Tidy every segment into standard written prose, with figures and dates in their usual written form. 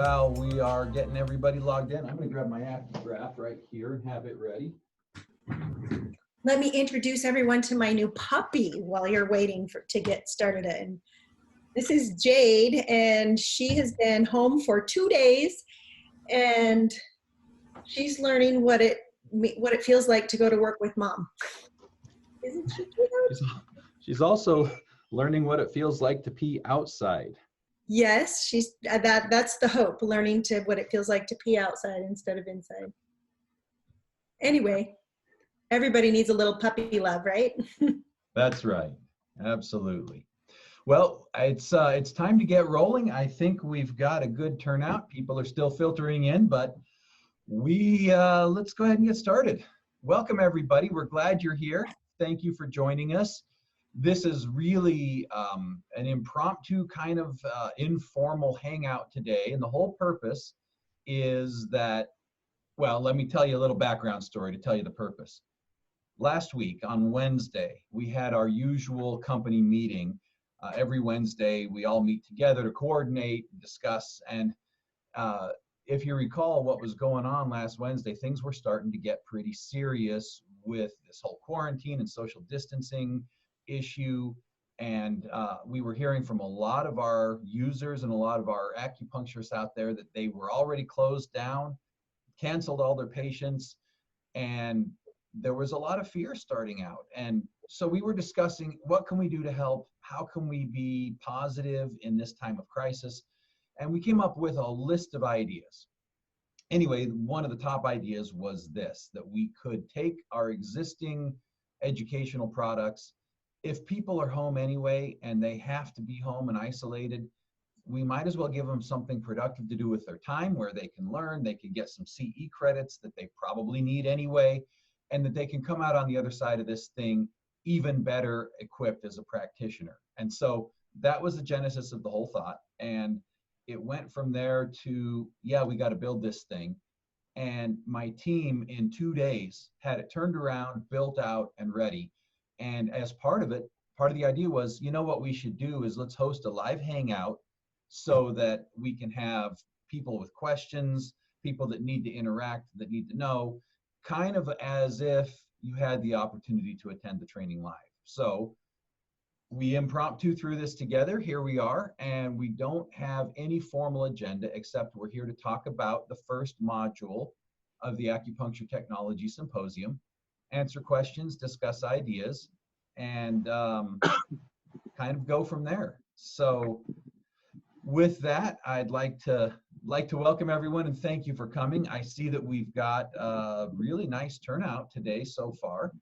Well, we are getting everybody logged in. I'm going to grab my AcuGraph right here and have it ready. Let me introduce everyone to my new puppy while you're waiting to get started in. This is Jade, and she has been home for 2 days, and she's learning what it feels like to go to work with mom. Isn't she cute? She's also learning what it feels like to pee outside. Yes, she's that's the hope, learning what it feels like to pee outside instead of inside. Anyway, everybody needs a little puppy love, right? That's right. Absolutely. Well, it's time to get rolling. I think we've got a good turnout. People are still filtering in, but let's go ahead and get started. Welcome, everybody. We're glad you're here. Thank you for joining us. This is really an impromptu kind of informal hangout today, and the whole purpose is that, well, let me tell you a little background story to tell you the purpose. Last week on Wednesday, we had our usual company meeting. Every Wednesday, we all meet together to coordinate, discuss, and if you recall what was going on last Wednesday, things were starting to get pretty serious with this whole quarantine and social distancing issue. And we were hearing from a lot of our users and a lot of our acupuncturists out there that they were already closed down, canceled all their patients, and there was a lot of fear starting out. And so we were discussing, what can we do to help? How can we be positive in this time of crisis? And we came up with a list of ideas. Anyway, one of the top ideas was this, that we could take our existing educational products. If people are home anyway and they have to be home and isolated, we might as well give them something productive to do with their time, where they can learn, they can get some CE credits that they probably need anyway, and that they can come out on the other side of this thing even better equipped as a practitioner. And so that was the genesis of the whole thought. And it went from there to, yeah, we got to build this thing. And my team in 2 days had it turned around, built out, and ready. And as part of it, part of the idea was, you know, what we should do is let's host a live hangout so that we can have people with questions, people that need to interact, that need to know, kind of as if you had the opportunity to attend the training live. So we impromptu threw this together. Here we are, and we don't have any formal agenda, except we're here to talk about the first module of the Acupuncture Technology Symposium, answer questions, discuss ideas, and kind of go from there. So with that, I'd like to welcome everyone and thank you for coming. I see that we've got a really nice turnout today so far.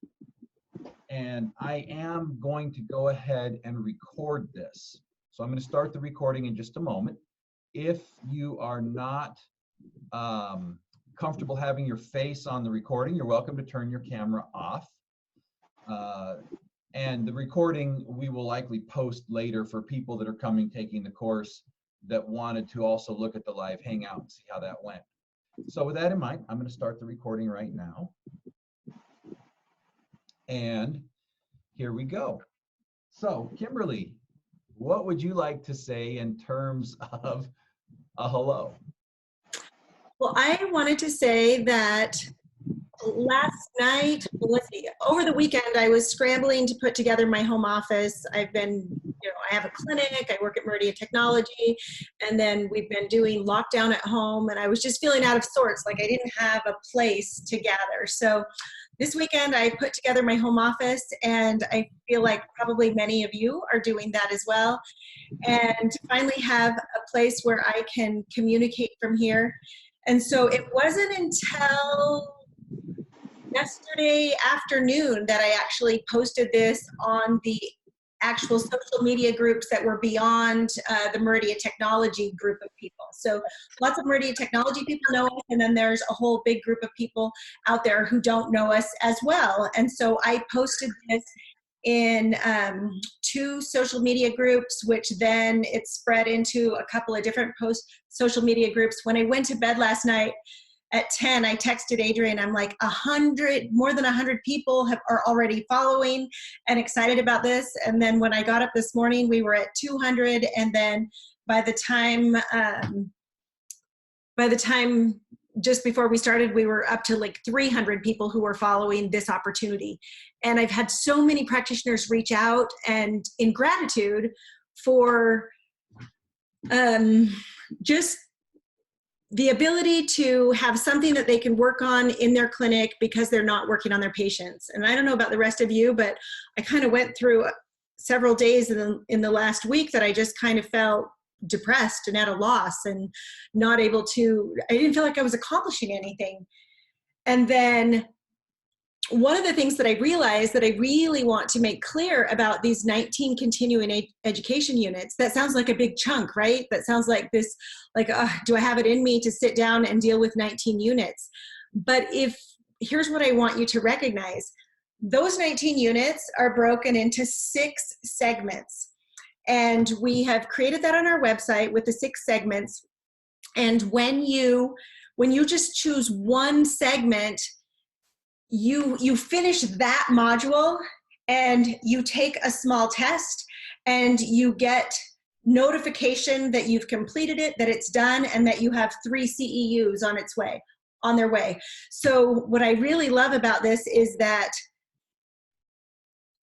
And I am going to go ahead and record this. So I'm going to start the recording in just a moment. If you are not comfortable having your face on the recording, you're welcome to turn your camera off. And the recording we will likely post later for people that are coming, taking the course, that wanted to also look at the live hangout and see how that went. So with that in mind, I'm going to start the recording right now. And here we go. So Kimberly, what would you like to say in terms of a hello? Well, I wanted to say that last night, over the weekend, I was scrambling to put together my home office. I've been, I have a clinic, I work at Meridia Technology, and then we've been doing lockdown at home, and I was just feeling out of sorts, like I didn't have a place to gather. So this weekend, I put together my home office, and I feel like probably many of you are doing that as well. And to finally have a place where I can communicate from here. And so it wasn't until yesterday afternoon that I actually posted this on the actual social media groups that were beyond the Meridia Technology group of people. So lots of Meridia Technology people know us, and then there's a whole big group of people out there who don't know us as well. And so I posted this in 2 social media groups, which then it spread into a couple of different social media groups. When I went to bed last night at 10, I texted Adrian, I'm like, more than 100 people are already following and excited about this. And then when I got up this morning, we were at 200. And then by the time by the time just before we started, we were up to like 300 people who were following this opportunity. And I've had so many practitioners reach out, and in gratitude for just the ability to have something that they can work on in their clinic because they're not working on their patients. And I don't know about the rest of you, but I kind of went through several days in the last week that I just kind of felt depressed and at a loss and not able to, I didn't feel like I was accomplishing anything. And then one of the things that I realized that I really want to make clear about these 19 continuing education units, that sounds like a big chunk, right? That sounds like this, like, do I have it in me to sit down and deal with 19 units? But here's what I want you to recognize. Those 19 units are broken into 6 segments. And we have created that on our website with the 6 segments. And when you just choose one segment, you finish that module and you take a small test and you get notification that you've completed it, that it's done, and that you have 3 CEUs on their way. So what I really love about this is that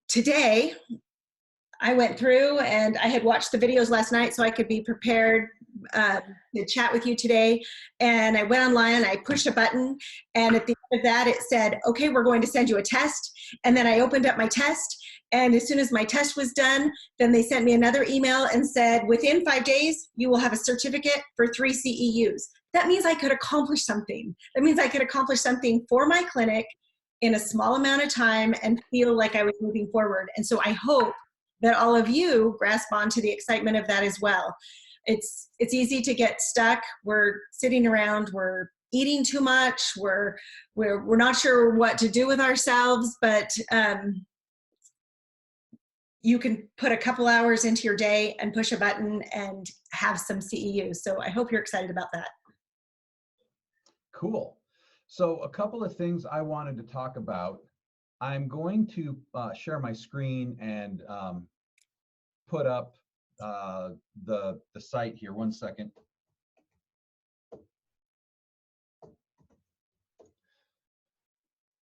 today I went through and I had watched the videos last night so I could be prepared to chat with you today. And I went online and I pushed a button, and at the end of that it said, okay, we're going to send you a test. And then I opened up my test, and as soon as my test was done, then they sent me another email and said, within 5 days, you will have a certificate for 3 CEUs. That means I could accomplish something. That means I could accomplish something for my clinic in a small amount of time and feel like I was moving forward. And so I hope that all of you grasp onto the excitement of that as well. It's easy to get stuck. We're sitting around, we're eating too much, we're not sure what to do with ourselves, but you can put a couple hours into your day and push a button and have some CEUs. So I hope you're excited about that. Cool. So a couple of things I wanted to talk about. I'm going to share my screen and put up the site here. One second.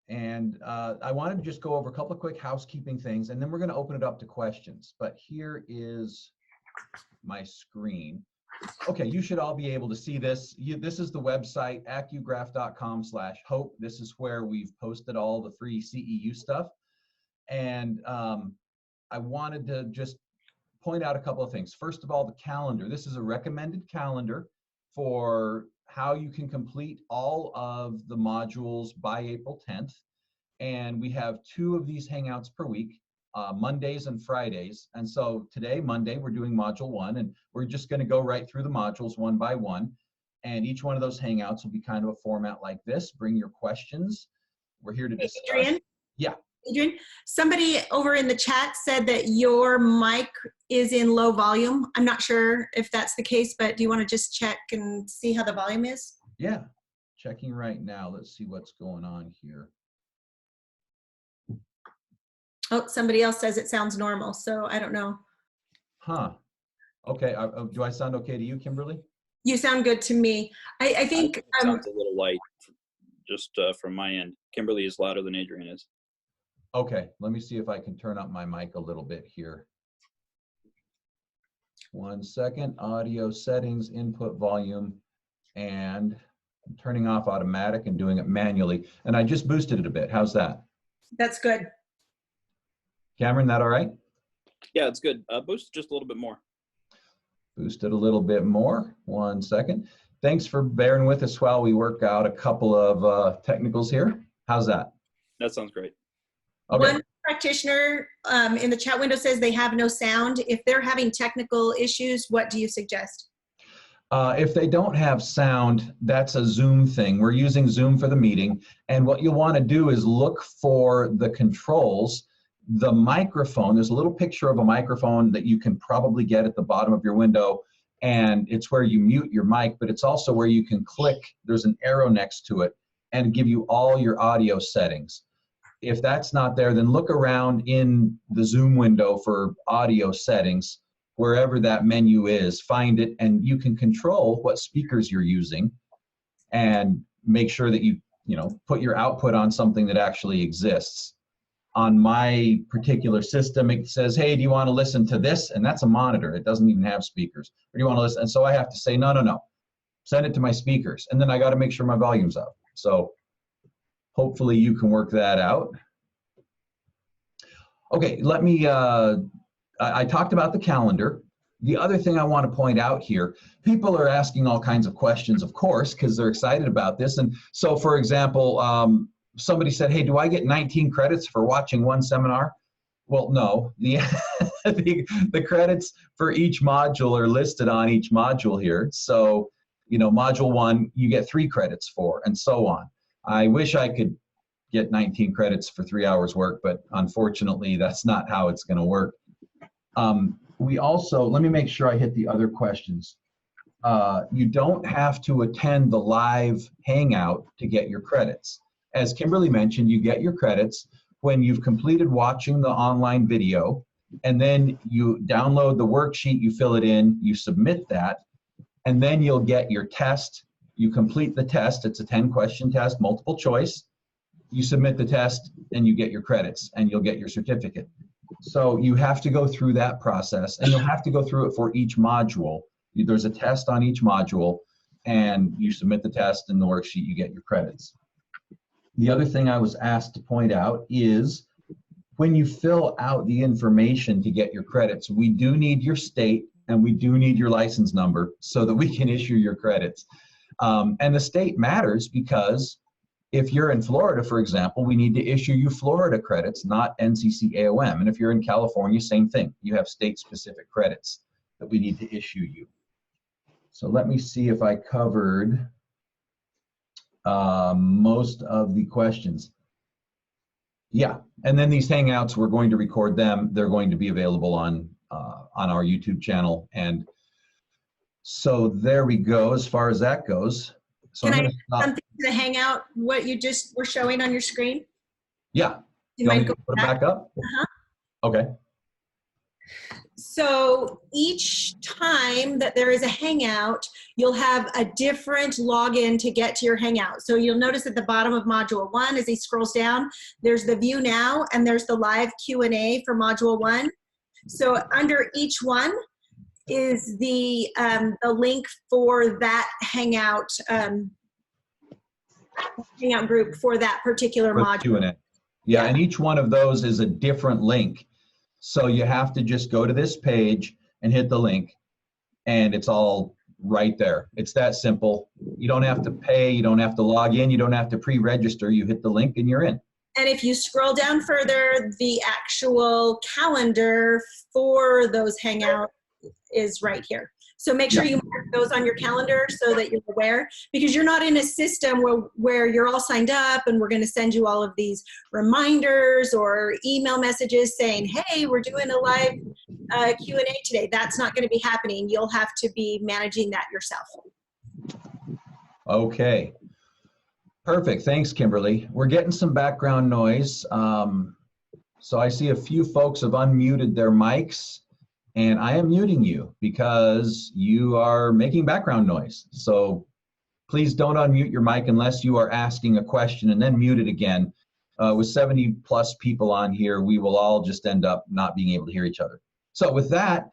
And I wanted to just go over a couple of quick housekeeping things, and then we're going to open it up to questions. But here is my screen. Okay, you should all be able to see this. This is the website, acugraph.com/hope. This is where we've posted all the free CEU stuff. And I wanted to just point out a couple of things. First of all, the calendar. This is a recommended calendar for how you can complete all of the modules by April 10th. And we have 2 of these Hangouts per week, Mondays and Fridays. And so today, Monday, we're doing module 1, and we're just going to go right through the modules one by one. And each one of those Hangouts will be kind of a format like this. Bring your questions. We're here to discuss. Adrian? Yeah. Adrian, somebody over in the chat said that your mic is in low volume. I'm not sure if that's the case, but do you want to just check and see how the volume is? Yeah, checking right now. Let's see what's going on here. Oh, somebody else says it sounds normal, so I don't know. Huh. Okay, do I sound okay to you, Kimberly? You sound good to me. I think it sounds a little light just from my end. Kimberly is louder than Adrian is. Okay, let me see if I can turn up my mic a little bit here. One second, audio settings, input volume, and I'm turning off automatic and doing it manually. And I just boosted it a bit. How's that? That's good. Cameron, that all right? Yeah, it's good. Boost just a little bit more. Boost it a little bit more. One second. Thanks for bearing with us while we work out a couple of technicals here. How's that? That sounds great. Okay. One practitioner in the chat window says they have no sound. If they're having technical issues, what do you suggest? If they don't have sound, that's a Zoom thing. We're using Zoom for the meeting. And what you'll want to do is look for the controls. The microphone, there's a little picture of a microphone that you can probably get at the bottom of your window. And it's where you mute your mic, but it's also where you can click. There's an arrow next to it and give you all your audio settings. If that's not there, then look around in the Zoom window for audio settings, wherever that menu is, find it, and you can control what speakers you're using. and make sure that you put your output on something that actually exists. On my particular system, it says, hey, do you want to listen to this? And that's a monitor. It doesn't even have speakers. Or do you want to listen? And so I have to say, no. Send it to my speakers. And then I got to make sure my volume's up. So hopefully you can work that out. Okay, let me, I talked about the calendar. The other thing I want to point out here, people are asking all kinds of questions, of course, because they're excited about this. And so, for example, somebody said, hey, do I get 19 credits for watching one seminar? Well, no. The credits for each module are listed on each module here. So, module 1, you get 3 credits for, and so on. I wish I could get 19 credits for 3 hours work, but unfortunately, that's not how it's going to work. We also, let me make sure I hit the other questions. You don't have to attend the live Hangout to get your credits. As Kimberly mentioned, you get your credits when you've completed watching the online video, and then you download the worksheet, you fill it in, you submit that, and then you'll get your test. You complete the test. It's a 10-question test, multiple choice. You submit the test, and you get your credits, and you'll get your certificate. So you have to go through that process, and you'll have to go through it for each module. There's a test on each module, and you submit the test and the worksheet, you get your credits. The other thing I was asked to point out is when you fill out the information to get your credits, we do need your state and we do need your license number so that we can issue your credits. And the state matters because if you're in Florida, for example, we need to issue you Florida credits, not NCC AOM. And if you're in California, same thing. You have state-specific credits that we need to issue you. So let me see if I covered most of the questions. Yeah, and then these Hangouts, we're going to record them. They're going to be available on our YouTube channel. And so there we go as far as that goes. So Can I add something to the Hangout, what you just were showing on your screen? Yeah. You mind go put it back up? Okay. So each time that there is a Hangout, you'll have a different login to get to your Hangout. So you'll notice at the bottom of Module 1, as he scrolls down, there's the View Now, and there's the Live Q&A for Module 1. So under each one is the link for that Hangout Hangout group for that particular module. Q&A. Yeah, and each one of those is a different link. So you have to just go to this page and hit the link, and it's all right there. It's that simple. You don't have to pay. You don't have to log in. You don't have to pre-register. You hit the link and you're in. And if you scroll down further, the actual calendar for those Hangouts is right here. So make sure you mark those on your calendar so that you're aware, because you're not in a system where you're all signed up and we're going to send you all of these reminders or email messages saying, hey, we're doing a live Q&A today. That's not going to be happening. You'll have to be managing that yourself. Okay. Perfect. Thanks, Kimberly. We're getting some background noise. So I see a few folks have unmuted their mics. And I am muting you because you are making background noise. So please don't unmute your mic unless you are asking a question and then mute it again. With 70 plus people on here, we will all just end up not being able to hear each other. So with that,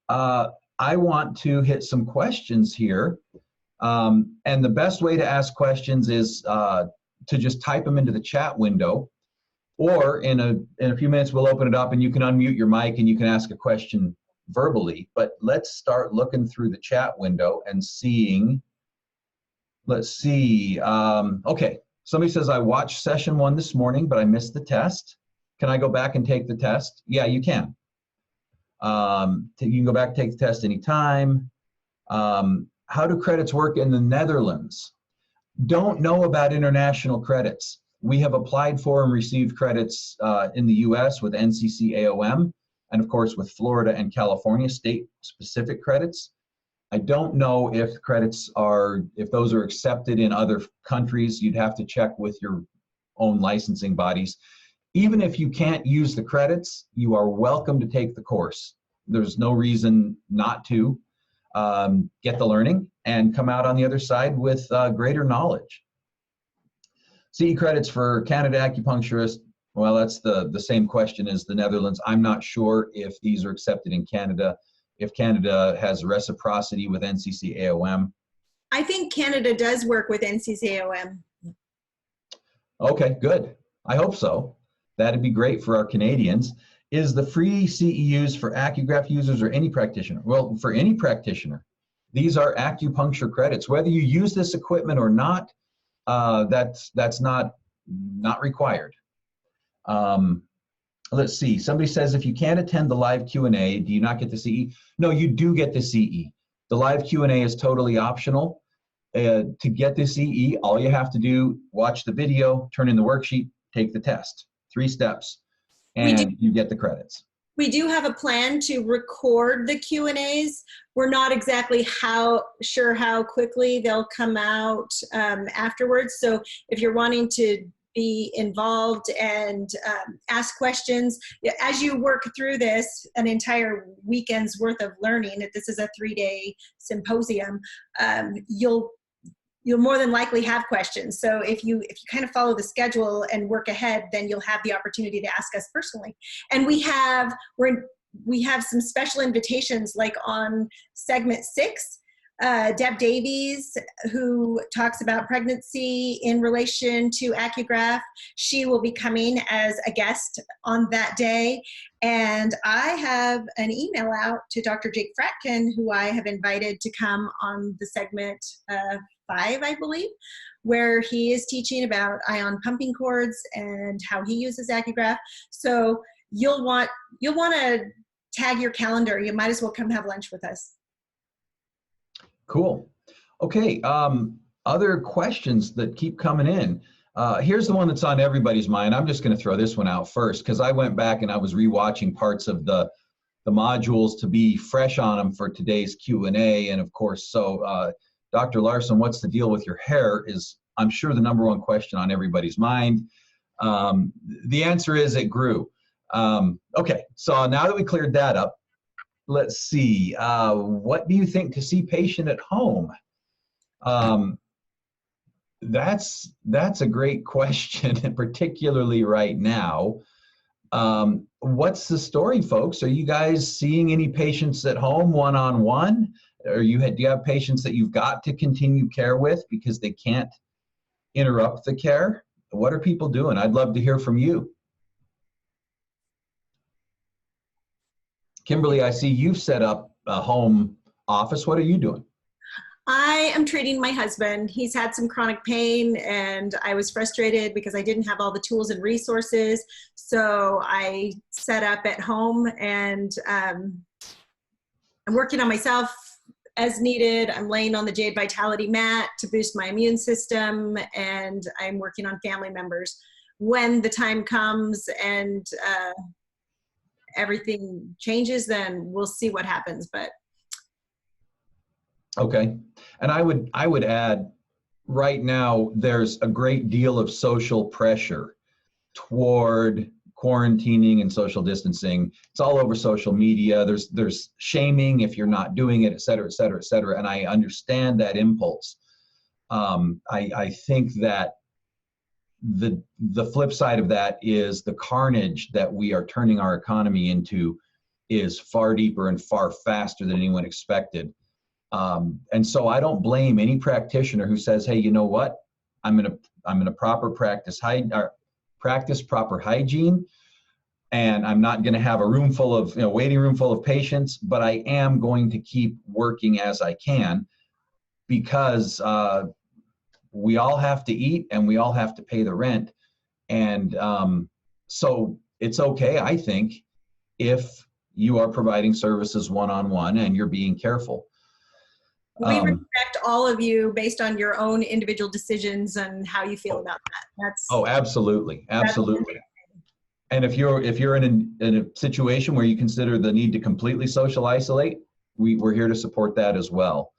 I want to hit some questions here. And the best way to ask questions is to just type them into the chat window. Or in a few minutes, we'll open it up and you can unmute your mic and you can ask a question verbally. But let's start looking through the chat window and seeing, let's see. Okay, somebody says, I watched session 1 this morning, but I missed the test. Can I go back and take the test? Yeah, you can. You can go back and take the test anytime. How do credits work in the Netherlands? Don't know about international credits. We have applied for and received credits in the US with NCC AOM, and of course with Florida and California state-specific credits. I don't know if credits if those are accepted in other countries. You'd have to check with your own licensing bodies. Even if you can't use the credits, you are welcome to take the course. There's no reason not to get the learning. and come out on the other side with greater knowledge. CE credits for Canada acupuncturist. Well, that's the same question as the Netherlands. I'm not sure if these are accepted in Canada, if Canada has reciprocity with NCCAOM. I think Canada does work with NCCAOM. Okay, good. I hope so. That'd be great for our Canadians. Is the free CE used for AcuGraph users or any practitioner? Well, for any practitioner. These are acupuncture credits. Whether you use this equipment or not, that's not required. Let's see. Somebody says, if you can't attend the live Q&A, do you not get the CE? No, you do get the CE. The live Q&A is totally optional. To get the CE, all you have to do, watch the video, turn in the worksheet, take the test. 3 steps, and you get the credits. We do have a plan to record the Q&As. We're not exactly sure how quickly they'll come out afterwards. So if you're wanting to be involved and ask questions, as you work through this, an entire weekend's worth of learning, this is a 3-day symposium, you'll more than likely have questions. So if you kind of follow the schedule and work ahead, then you'll have the opportunity to ask us personally. And we have some special invitations, like on segment 6, Deb Davies, who talks about pregnancy in relation to AcuGraph. She will be coming as a guest on that day. And I have an email out to Dr. Jake Fratkin, who I have invited to come on the segment 5, I believe, where he is teaching about ion pumping cords and how he uses AcuGraph. So you'll want to tag your calendar. You might as well come have lunch with us. Cool. Okay. Other questions that keep coming in. Here's the one that's on everybody's mind. I'm just going to throw this one out first because I went back and I was rewatching parts of the modules to be fresh on them for today's Q&A. And of course, so Dr. Larson, what's the deal with your hair is, I'm sure, the #1 question on everybody's mind. The answer is it grew. Okay, so now that we cleared that up, let's see. What do you think to see patient at home? That's a great question, and particularly right now. What's the story, folks? Are you guys seeing any patients at home one-on-one? Or do you have patients that you've got to continue care with because they can't interrupt the care? What are people doing? I'd love to hear from you. Kimberly, I see you've set up a home office. What are you doing? I am treating my husband. He's had some chronic pain, and I was frustrated because I didn't have all the tools and resources. So I set up at home, and I'm working on myself as needed. I'm laying on the Jade Vitality mat to boost my immune system, and I'm working on family members. When the time comes and everything changes, then we'll see what happens. But okay, and I would add, right now there's a great deal of social pressure toward quarantining and social distancing. It's all over social media. There's shaming if you're not doing it, et cetera, et cetera, et cetera. And I understand that impulse. I think that the flip side of that is the carnage that we are turning our economy into is far deeper and far faster than anyone expected. And so I don't blame any practitioner who says, hey, you know what? I'm gonna proper practice proper hygiene, and I'm not gonna have a room full of, waiting room full of patients, but I am going to keep working as I can because we all have to eat and we all have to pay the rent. And so it's okay, I think, if you are providing services one-on-one and you're being careful. We respect all of you based on your own individual decisions and how you feel about that. Oh, absolutely, absolutely. And if you're in a situation where you consider the need to completely social isolate, we're here to support that as well.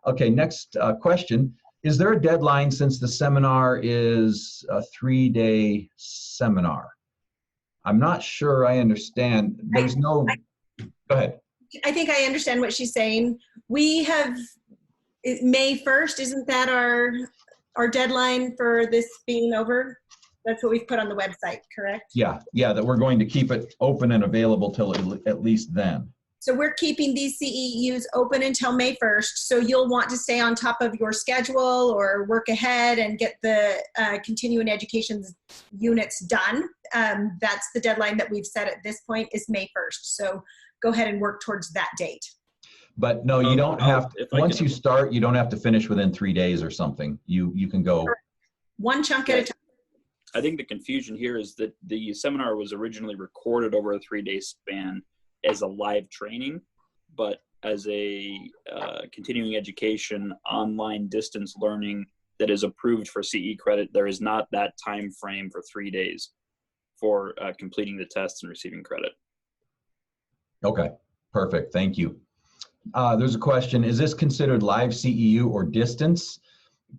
Okay, next question. Is there a deadline since the seminar is a 3-day seminar? I'm not sure I understand. There's no, go ahead. I think I understand what she's saying. We have May 1st, isn't that our deadline for this being over? That's what we've put on the website, correct? Yeah, that we're going to keep it open and available till at least then. So we're keeping these CEUs open until May 1st. So you'll want to stay on top of your schedule or work ahead and get the continuing education units done. That's the deadline that we've set at this point is May 1st. So go ahead and work towards that date. But no, you don't have to, once you start, you don't have to finish within 3 days or something. You can go. One chunk at a time. I think the confusion here is that the seminar was originally recorded over a 3-day span as a live training, but as a continuing education online distance learning that is approved for CE credit, there is not that time frame for 3 days for completing the test and receiving credit. Okay, perfect. Thank you. There's a question, is this considered live CEU or distance?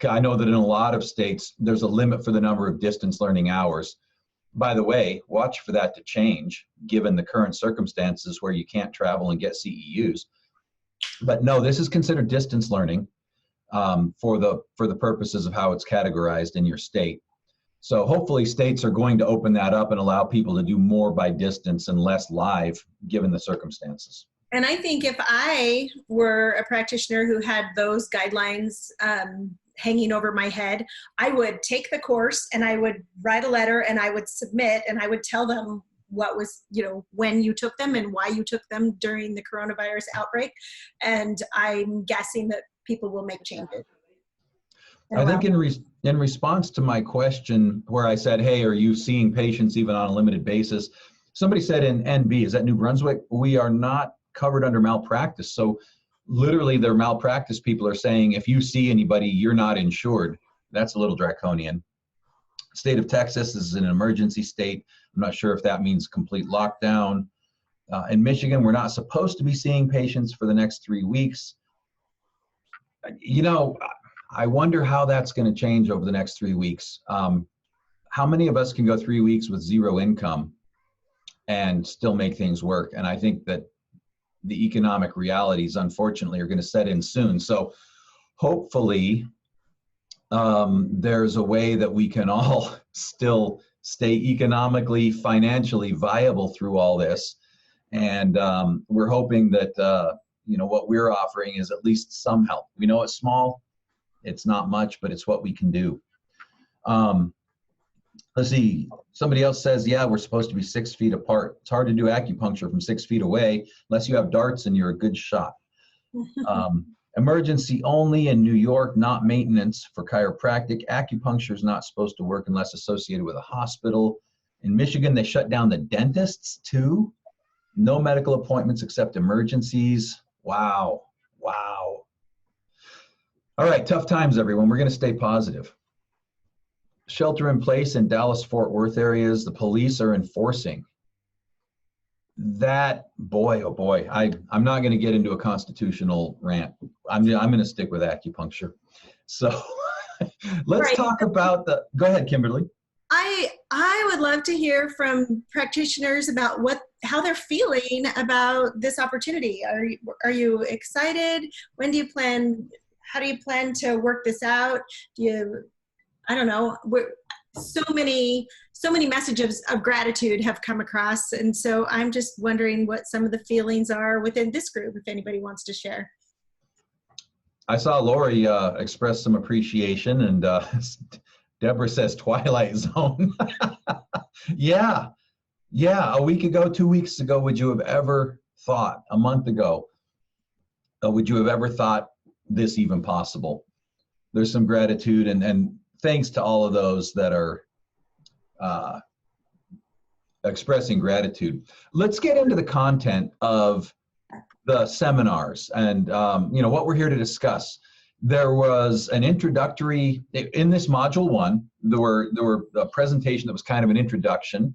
I know that in a lot of states, there's a limit for the number of distance learning hours. By the way, watch for that to change given the current circumstances where you can't travel and get CEUs. But no, this is considered distance learning for the purposes of how it's categorized in your state. So hopefully states are going to open that up and allow people to do more by distance and less live given the circumstances. And I think if I were a practitioner who had those guidelines hanging over my head, I would take the course and I would write a letter and I would submit and I would tell them what was, when you took them and why you took them during the coronavirus outbreak. And I'm guessing that people will make changes. I think in response to my question where I said, hey, are you seeing patients even on a limited basis? Somebody said in NB, is that New Brunswick? We are not covered under malpractice. So literally their malpractice people are saying, if you see anybody, you're not insured. That's a little draconian. State of Texas is an emergency state. I'm not sure if that means complete lockdown. In Michigan, we're not supposed to be seeing patients for the next 3 weeks. I wonder how that's going to change over the next 3 weeks. How many of us can go 3 weeks with zero income and still make things work? And I think that the economic realities, unfortunately, are going to set in soon. So hopefully there's a way that we can all still stay economically, financially viable through all this. And we're hoping that, what we're offering is at least some help. We know it's small. It's not much, but it's what we can do. Let's see. Somebody else says, yeah, we're supposed to be 6 feet apart. It's hard to do acupuncture from 6 feet away unless you have darts and you're a good shot. Emergency only in New York, not maintenance for chiropractic. Acupuncture is not supposed to work unless associated with a hospital. In Michigan, they shut down the dentists too. No medical appointments except emergencies. Wow. Wow. All right, tough times, everyone. We're going to stay positive. Shelter in place in Dallas-Fort Worth areas, the police are enforcing. That, boy, oh boy, I'm not going to get into a constitutional rant. I'm going to stick with acupuncture. So let's talk about go ahead, Kimberly. I would love to hear from practitioners about how they're feeling about this opportunity. Are you excited? How do you plan to work this out? I don't know. So many messages of gratitude have come across. And so I'm just wondering what some of the feelings are within this group, if anybody wants to share. I saw Lori express some appreciation, and Deborah says Twilight Zone. Yeah. A week ago, 2 weeks ago, would you have ever thought, a month ago, would you have ever thought this even possible? There's some gratitude and thanks to all of those that are expressing gratitude. Let's get into the content of the seminars and what we're here to discuss. There was an introductory, in this module 1, there were a presentation that was kind of an introduction,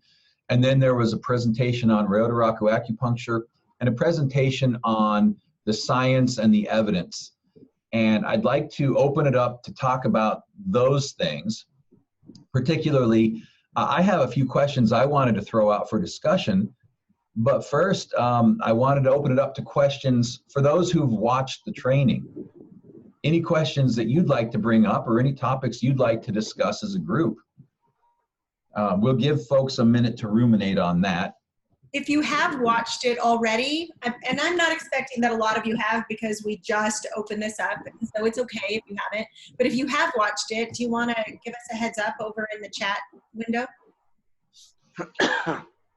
and then there was a presentation on Ryodoraku acupuncture and a presentation on the science and the evidence. And I'd like to open it up to talk about those things. Particularly, I have a few questions I wanted to throw out for discussion. But first, I wanted to open it up to questions for those who've watched the training. any questions that you'd like to bring up or any topics you'd like to discuss as a group. We'll give folks a minute to ruminate on that. If you have watched it already, and I'm not expecting that a lot of you have because we just opened this up, so it's okay if you haven't. But if you have watched it, do you want to give us a heads up over in the chat window?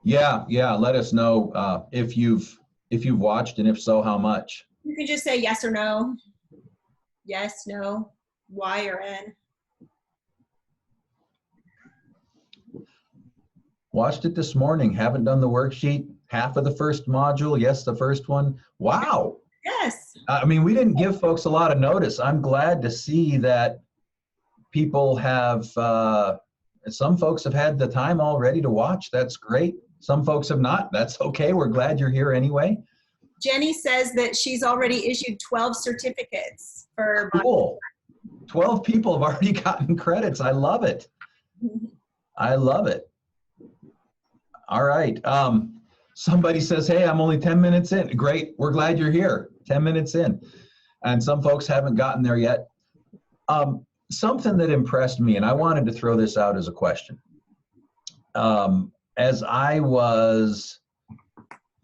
Yeah. Let us know if you've watched, and if so, how much. You can just say yes or no. Yes, no, Y or N. Watched it this morning. Haven't done the worksheet. Half of the first module. Yes, the first one. Wow. Yes. I mean, we didn't give folks a lot of notice. I'm glad to see that people have, some folks have had the time already to watch. That's great. Some folks have not. That's okay. We're glad you're here anyway. Jenny says that she's already issued 12 certificates for. Cool. 12 people have already gotten credits. I love it. I love it. All right. Somebody says, hey, I'm only 10 minutes in. Great. We're glad you're here. 10 minutes in. And some folks haven't gotten there yet. Something that impressed me, and I wanted to throw this out as a question. As I was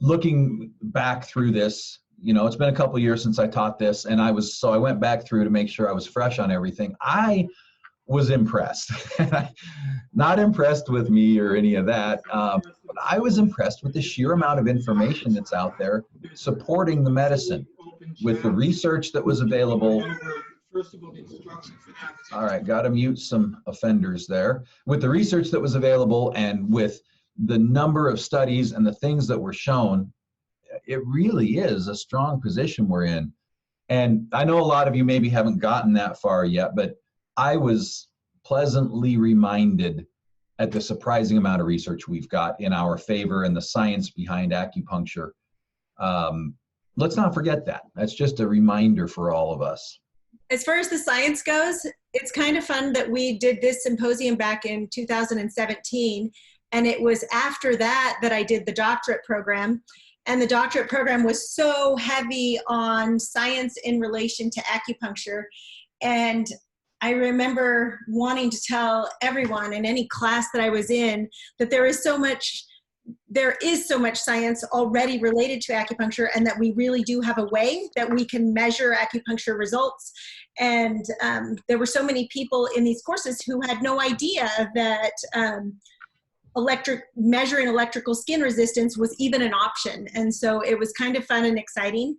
looking back through this, it's been a couple years since I taught this, and I went back through to make sure I was fresh on everything. I was impressed. Not impressed with me or any of that, but I was impressed with the sheer amount of information that's out there supporting the medicine, with the research that was available. All right, got to mute some offenders there. With the research that was available and with the number of studies and the things that were shown, it really is a strong position we're in. And I know a lot of you maybe haven't gotten that far yet, but I was pleasantly reminded at the surprising amount of research we've got in our favor and the science behind acupuncture. Let's not forget that. That's just a reminder for all of us. As far as the science goes, it's kind of fun that we did this symposium back in 2017. And it was after that that I did the doctorate program. And the doctorate program was so heavy on science in relation to acupuncture. And I remember wanting to tell everyone in any class that I was in that there is so much science already related to acupuncture, and that we really do have a way that we can measure acupuncture results. And there were so many people in these courses who had no idea that measuring electrical skin resistance was even an option. And so it was kind of fun and exciting.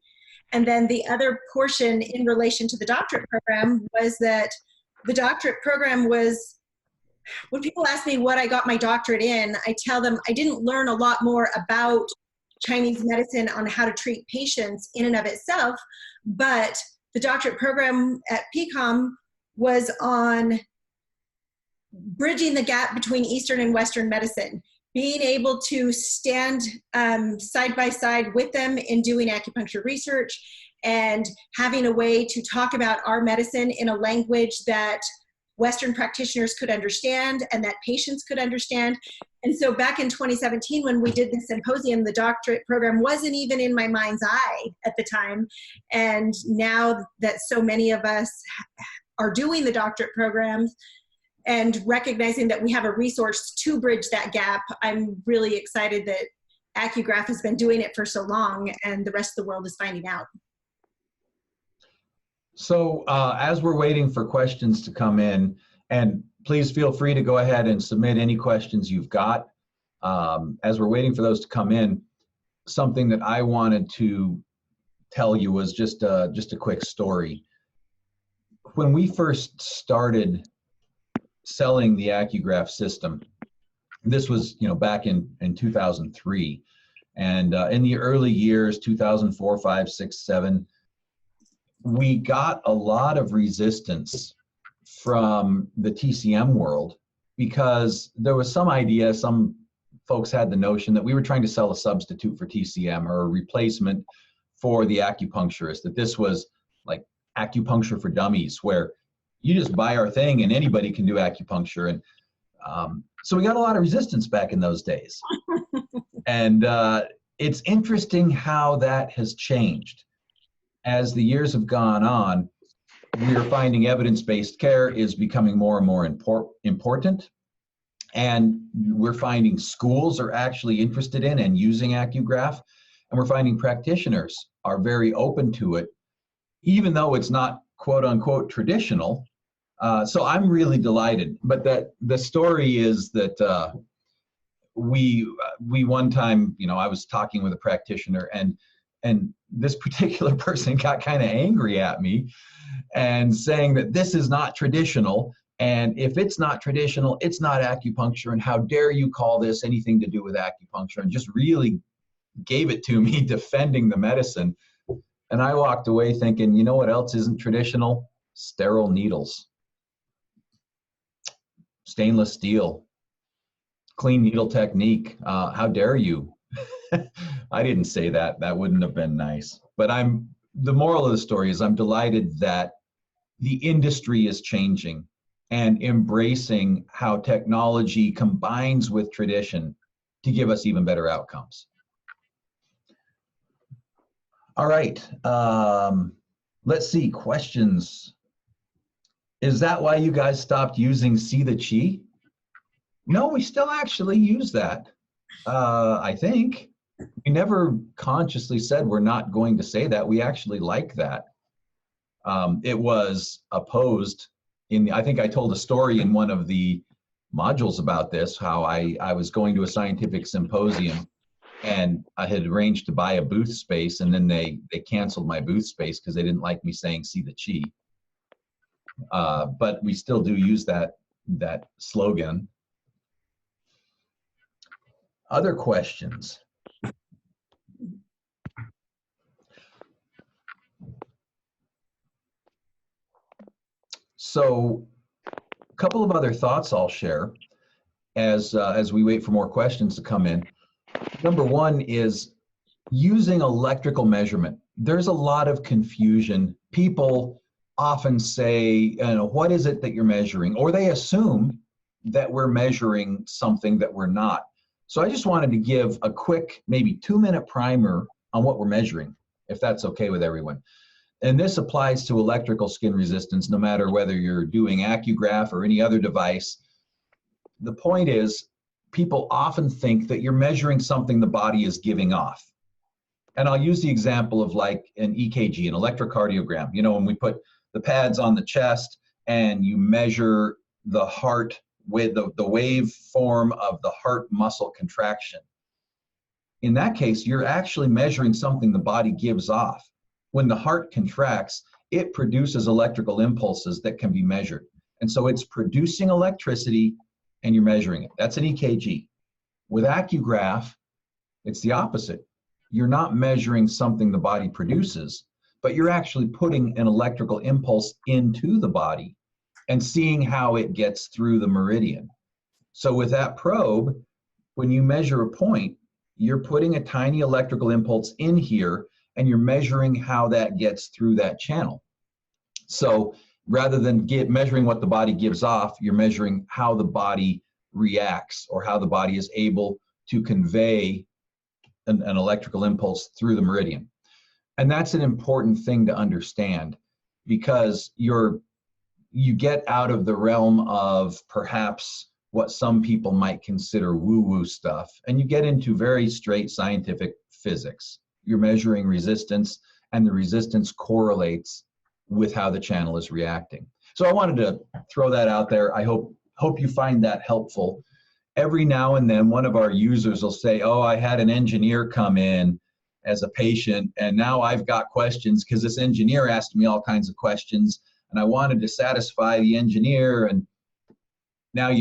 And then the other portion in relation to the doctorate program was that the doctorate program was, when people ask me what I got my doctorate in, I tell them I didn't learn a lot more about Chinese medicine on how to treat patients in and of itself, but the doctorate program at PCOM was on bridging the gap between Eastern and Western medicine, being able to stand side by side with them in doing acupuncture research, and having a way to talk about our medicine in a language that Western practitioners could understand and that patients could understand. And so back in 2017, when we did this symposium, the doctorate program wasn't even in my mind's eye at the time. And now that so many of us are doing the doctorate programs and recognizing that we have a resource to bridge that gap, I'm really excited that AcuGraph has been doing it for so long and the rest of the world is finding out. So as we're waiting for questions to come in, and please feel free to go ahead and submit any questions you've got. As we're waiting for those to come in, something that I wanted to tell you was just a quick story. When we first started selling the AcuGraph system, this was back in 2003, and in the early years, 2004, 5, 6, 7, we got a lot of resistance from the TCM world because there was some idea, some folks had the notion that we were trying to sell a substitute for TCM or a replacement for the acupuncturist, that this was like acupuncture for dummies, where you just buy our thing and anybody can do acupuncture. And so we got a lot of resistance back in those days. And it's interesting how that has changed as the years have gone on. we're finding evidence-based care is becoming more and more important. And we're finding schools are actually interested in and using AcuGraph. And we're finding practitioners are very open to it, even though it's not quote unquote traditional. So I'm really delighted. But the story is that we one time, I was talking with a practitioner, and this particular person got kind of angry at me and saying that this is not traditional. And if it's not traditional, it's not acupuncture. And how dare you call this anything to do with acupuncture? And just really gave it to me, defending the medicine. And I walked away thinking, you know what else isn't traditional? Sterile needles, stainless steel, clean needle technique. How dare you? I didn't say that. That wouldn't have been nice. But the moral of the story is I'm delighted that the industry is changing and embracing how technology combines with tradition to give us even better outcomes. All right, let's see, questions. Is that why you guys stopped using See the Chi? No, we still actually use that, I think. We never consciously said we're not going to say that. We actually like that. It was opposed I think I told a story in one of the modules about this, how I was going to a scientific symposium and I had arranged to buy a booth space, and then they canceled my booth space because they didn't like me saying See the Chi. But we still do use that slogan. Other questions? So a couple of other thoughts I'll share as we wait for more questions to come in. Number one is using electrical measurement. There's a lot of confusion. People often say, what is it that you're measuring? Or they assume that we're measuring something that we're not. So I just wanted to give a quick, maybe 2-minute primer on what we're measuring, if that's okay with everyone. And this applies to electrical skin resistance, no matter whether you're doing AcuGraph or any other device. The point is, people often think that you're measuring something the body is giving off. And I'll use the example of like an EKG, an electrocardiogram. When we put the pads on the chest and you measure the heart with the waveform of the heart muscle contraction. In that case, you're actually measuring something the body gives off. When the heart contracts, it produces electrical impulses that can be measured. And so it's producing electricity and you're measuring it. That's an EKG. With AcuGraph, it's the opposite. You're not measuring something the body produces, but you're actually putting an electrical impulse into the body and seeing how it gets through the meridian. So with that probe, when you measure a point, you're putting a tiny electrical impulse in here and you're measuring how that gets through that channel. So rather than measuring what the body gives off, you're measuring how the body reacts or how the body is able to convey an electrical impulse through the meridian. And that's an important thing to understand, because you get out of the realm of perhaps what some people might consider woo-woo stuff, and you get into very straight scientific physics. You're measuring resistance, and the resistance correlates with how the channel is reacting. So I wanted to throw that out there. I hope you find that helpful. Every now and then, one of our users will say, oh, I had an engineer come in as a patient, and now I've got questions because this engineer asked me all kinds of questions, and I wanted to satisfy the engineer. And now,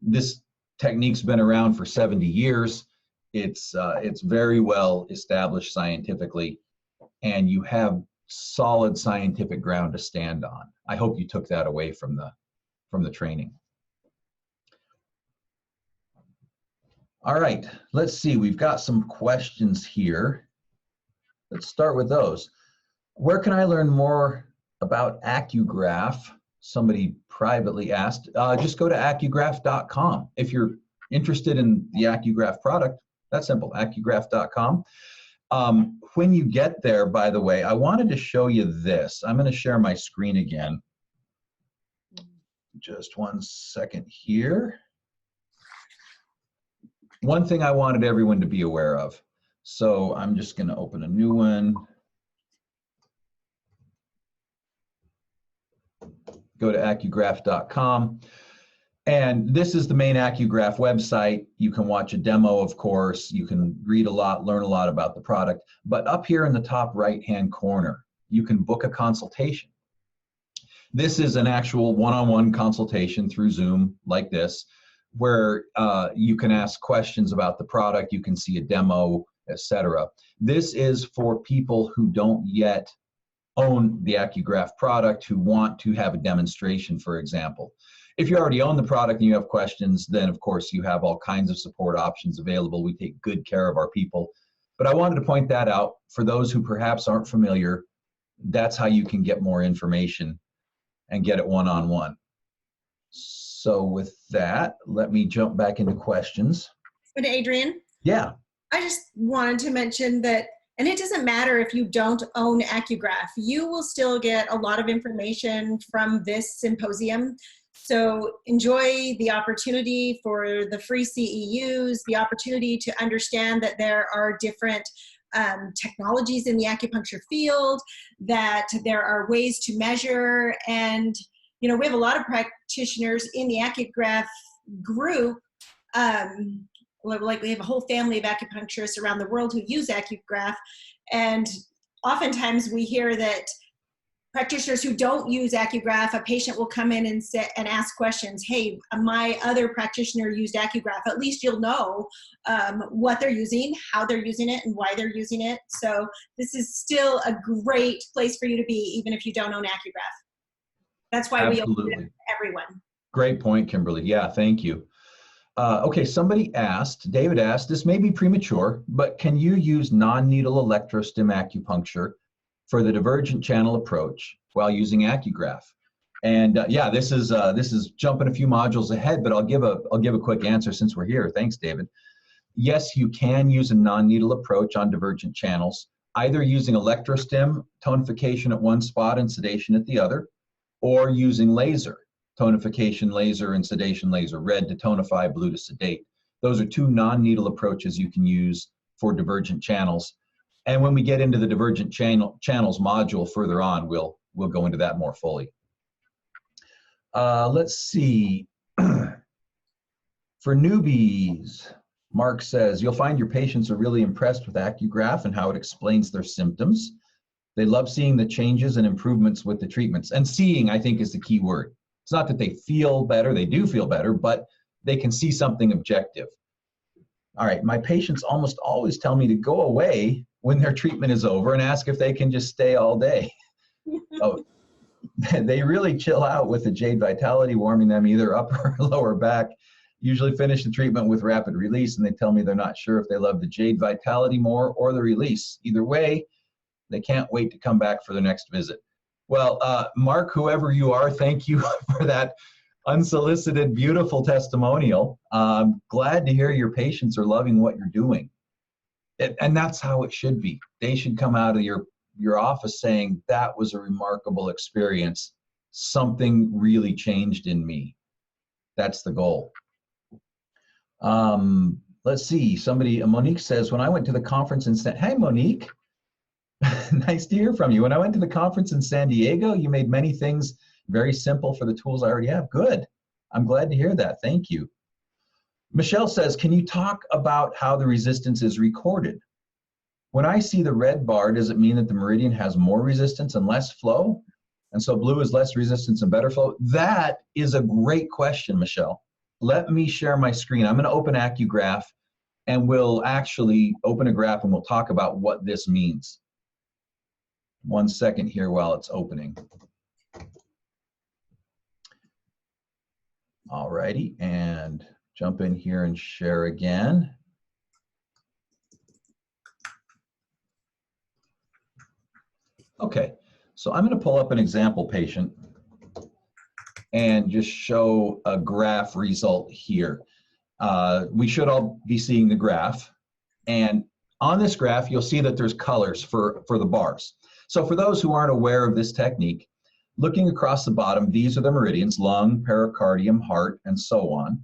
this technique's been around for 70 years. It's very well established scientifically, and you have solid scientific ground to stand on. I hope you took that away from the training. All right, let's see. We've got some questions here. Let's start with those. Where can I learn more about AcuGraph? Somebody privately asked. Just go to AcuGraph.com. If you're interested in the AcuGraph product, that's simple, AcuGraph.com. When you get there, by the way, I wanted to show you this. I'm going to share my screen again. Just 1 second here. One thing I wanted everyone to be aware of. So I'm just going to open a new one. Go to AcuGraph.com. And this is the main AcuGraph website. You can watch a demo, of course. You can read a lot, learn a lot about the product. But up here in the top right-hand corner, you can book a consultation. This is an actual one-on-one consultation through Zoom like this, where you can ask questions about the product, you can see a demo, etc. This is for people who don't yet own the AcuGraph product, who want to have a demonstration, for example. If you already own the product and you have questions, then of course you have all kinds of support options available. We take good care of our people. But I wanted to point that out for those who perhaps aren't familiar. That's how you can get more information and get it one-on-one. So with that, let me jump back into questions. But Adrian? Yeah. I just wanted to mention that, and it doesn't matter if you don't own AcuGraph, you will still get a lot of information from this symposium. So enjoy the opportunity for the free CEUs, the opportunity to understand that there are different technologies in the acupuncture field, that there are ways to measure. And, you know, we have a lot of practitioners in the AcuGraph group. Like we have a whole family of acupuncturists around the world who use AcuGraph. And oftentimes we hear that practitioners who don't use AcuGraph, a patient will come in and ask questions. Hey, my other practitioner used AcuGraph. At least you'll know what they're using, how they're using it, and why they're using it. So this is still a great place for you to be, even if you don't own AcuGraph. That's why we open it to everyone. Great point, Kimberly. Yeah, thank you. Okay, somebody asked, David asked, this may be premature, but can you use non-needle electrostim acupuncture for the divergent channel approach while using AcuGraph? And yeah, this is jumping a few modules ahead, but I'll give a quick answer since we're here. Thanks, David. Yes, you can use a non-needle approach on divergent channels, either using electrostim tonification at one spot and sedation at the other, or using laser tonification laser and sedation laser, red to tonify, blue to sedate. Those are two non-needle approaches you can use for divergent channels. And when we get into the divergent channels module further on, we'll go into that more fully. Let's see. For newbies, Mark says, you'll find your patients are really impressed with AcuGraph and how it explains their symptoms. They love seeing the changes and improvements with the treatments. And seeing, I think, is the key word. It's not that they feel better, they do feel better, but they can see something objective. All right, my patients almost always tell me to go away when their treatment is over and ask if they can just stay all day. Oh, they really chill out with the Jade Vitality, warming them either upper or lower back. Usually finish the treatment with rapid release, and they tell me they're not sure if they love the Jade Vitality more or the release. Either way, they can't wait to come back for their next visit. Well, Mark, whoever you are, thank you for that unsolicited, beautiful testimonial. Glad to hear your patients are loving what you're doing. And that's how it should be. They should come out of your office saying, that was a remarkable experience. Something really changed in me. That's the goal. Let's see, Monique says, when I went to the conference in hey, Monique. Nice to hear from you. When I went to the conference in San Diego, you made many things very simple for the tools I already have. Good. I'm glad to hear that. Thank you. Michelle says, can you talk about how the resistance is recorded? When I see the red bar, does it mean that the meridian has more resistance and less flow? And so blue is less resistance and better flow? That is a great question, Michelle. Let me share my screen. I'm going to open AcuGraph, and we'll actually open a graph and we'll talk about what this means. 1 second here while it's opening. All righty, and jump in here and share again. Okay, so I'm going to pull up an example patient and just show a graph result here. We should all be seeing the graph, and On this graph, you'll see that there's colors for the bars. So for those who aren't aware of this technique, looking across the bottom, these are the meridians: lung, pericardium, heart, and so on.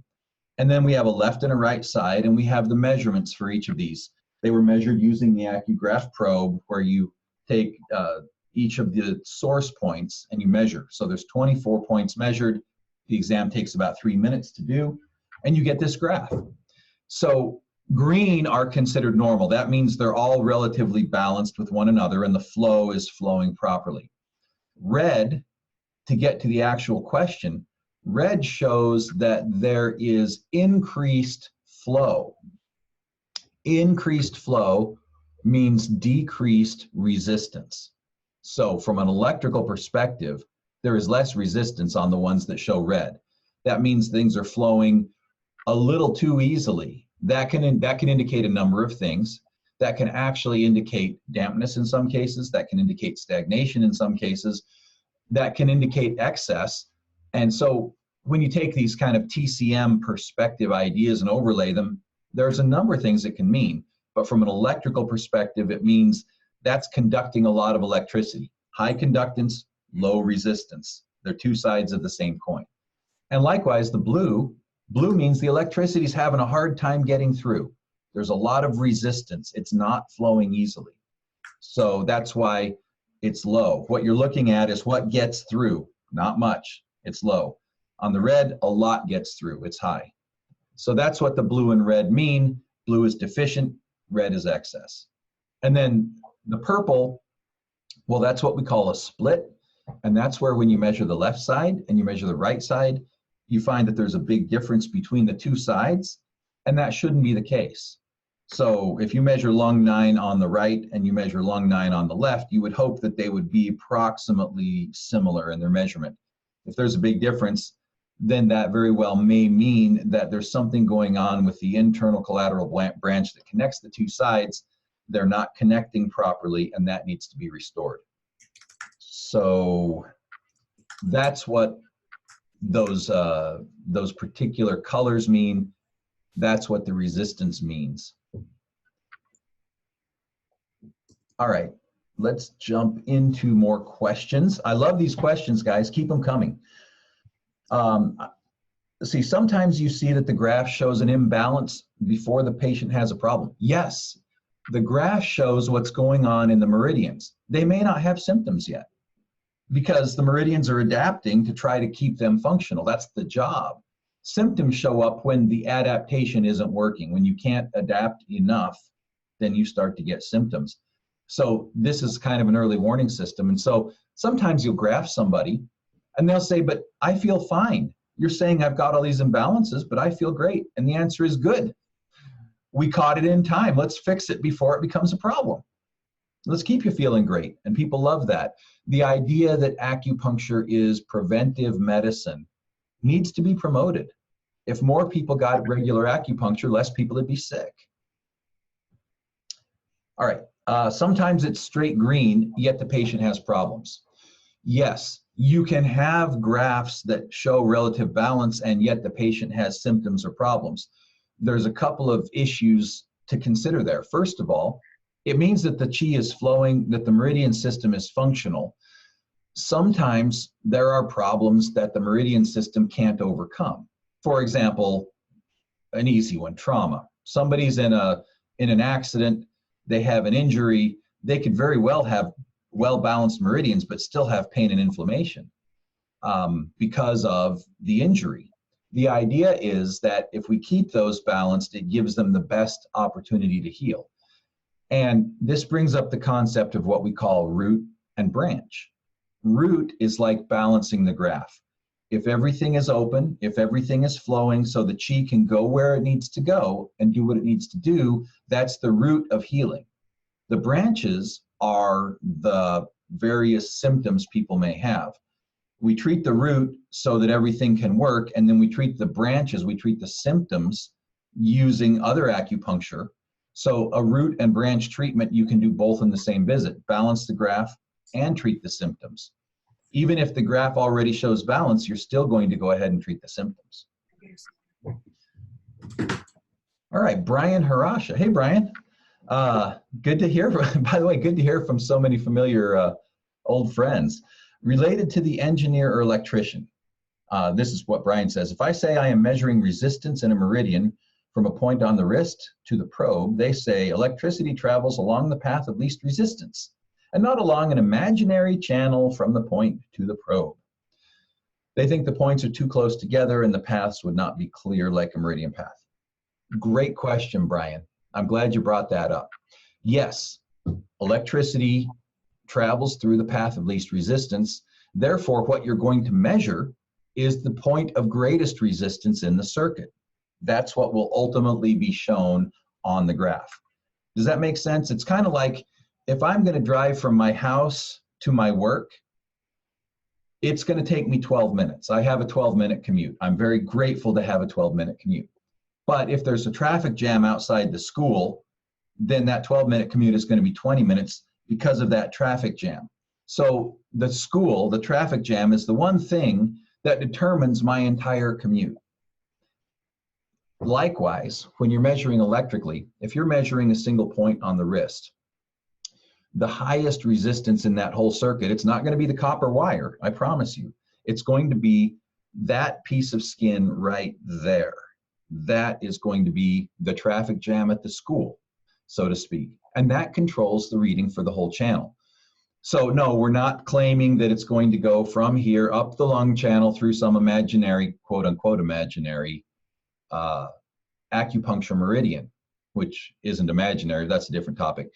And then we have a left and a right side, and we have the measurements for each of these. They were measured using the AcuGraph probe, where you take each of the source points and you measure. So there's 24 points measured. The exam takes about 3 minutes to do, and you get this graph. So green are considered normal. That means they're all relatively balanced with one another and the flow is flowing properly. Red, to get to the actual question, red shows that there is increased flow. Increased flow means decreased resistance. So from an electrical perspective, there is less resistance on the ones that show red. That means things are flowing a little too easily. That can indicate a number of things. That can actually indicate dampness in some cases. That can indicate stagnation in some cases. That can indicate excess. And so when you take these kind of TCM perspective ideas and overlay them, there's a number of things it can mean. But from an electrical perspective, it means that's conducting a lot of electricity. High conductance, low resistance. They're two sides of the same coin. And likewise, the blue means the electricity is having a hard time getting through. There's a lot of resistance. It's not flowing easily. So that's why it's low. What you're looking at is what gets through. Not much. It's low. On the red, a lot gets through. It's high. So that's what the blue and red mean. Blue is deficient, red is excess. And then the purple, well, that's what we call a split. And that's where when you measure the left side and you measure the right side, you find that there's a big difference between the two sides, and that shouldn't be the case. So if you measure lung 9 on the right and you measure lung 9 on the left, you would hope that they would be approximately similar in their measurement. If there's a big difference, then that very well may mean that there's something going on with the internal collateral branch that connects the two sides. They're not connecting properly, and that needs to be restored. So that's what those particular colors mean. That's what the resistance means. All right, let's jump into more questions. I love these questions, guys. Keep them coming. See, sometimes you see that the graph shows an imbalance before the patient has a problem. Yes, the graph shows what's going on in the meridians. They may not have symptoms yet because the meridians are adapting to try to keep them functional. That's the job. Symptoms show up when the adaptation isn't working. When you can't adapt enough, then you start to get symptoms. So this is kind of an early warning system. And so sometimes you'll graph somebody and they'll say, but I feel fine. You're saying I've got all these imbalances, but I feel great. And the answer is good. We caught it in time. Let's fix it before it becomes a problem. Let's keep you feeling great. And people love that. The idea that acupuncture is preventive medicine needs to be promoted. If more people got regular acupuncture, less people would be sick. All right. Sometimes it's straight green, yet the patient has problems. Yes, you can have graphs that show relative balance, and yet the patient has symptoms or problems. There's a couple of issues to consider there. First of all, it means that the qi is flowing, that the meridian system is functional. Sometimes there are problems that the meridian system can't overcome. For example, an easy one, trauma. Somebody's in an accident, they have an injury, they could very well have well-balanced meridians, but still have pain and inflammation because of the injury. The idea is that if we keep those balanced, it gives them the best opportunity to heal. And this brings up the concept of what we call root and branch. Root is like balancing the graph. If everything is open, if everything is flowing so the qi can go where it needs to go and do what it needs to do, that's the root of healing. The branches are the various symptoms people may have. We treat the root so that everything can work, and then we treat the branches, we treat the symptoms using other acupuncture. So a root and branch treatment, you can do both in the same visit, balance the graph and treat the symptoms. Even if the graph already shows balance, you're still going to go ahead and treat the symptoms. All right, Brian Harasha. Hey, Brian. Good to hear. By the way, good to hear from so many familiar old friends. Related to the engineer or electrician, this is what Brian says. If I say I am measuring resistance in a meridian from a point on the wrist to the probe, they say electricity travels along the path of least resistance and not along an imaginary channel from the point to the probe. They think the points are too close together and the paths would not be clear like a meridian path. Great question, Brian. I'm glad you brought that up. Yes, electricity travels through the path of least resistance. Therefore, what you're going to measure is the point of greatest resistance in the circuit. That's what will ultimately be shown on the graph. Does that make sense? It's kind of like if I'm going to drive from my house to my work, it's going to take me 12 minutes. I have a 12-minute commute. I'm very grateful to have a 12-minute commute. But if there's a traffic jam outside the school, then that 12-minute commute is going to be 20 minutes because of that traffic jam. So the school, the traffic jam, is the one thing that determines my entire commute. Likewise, when you're measuring electrically, if you're measuring a single point on the wrist, the highest resistance in that whole circuit, it's not going to be the copper wire, I promise you. It's going to be that piece of skin right there. That is going to be the traffic jam at the school, so to speak. And that controls the reading for the whole channel. So no, we're not claiming that it's going to go from here up the lung channel through some imaginary, quote unquote, imaginary acupuncture meridian, which isn't imaginary, that's a different topic.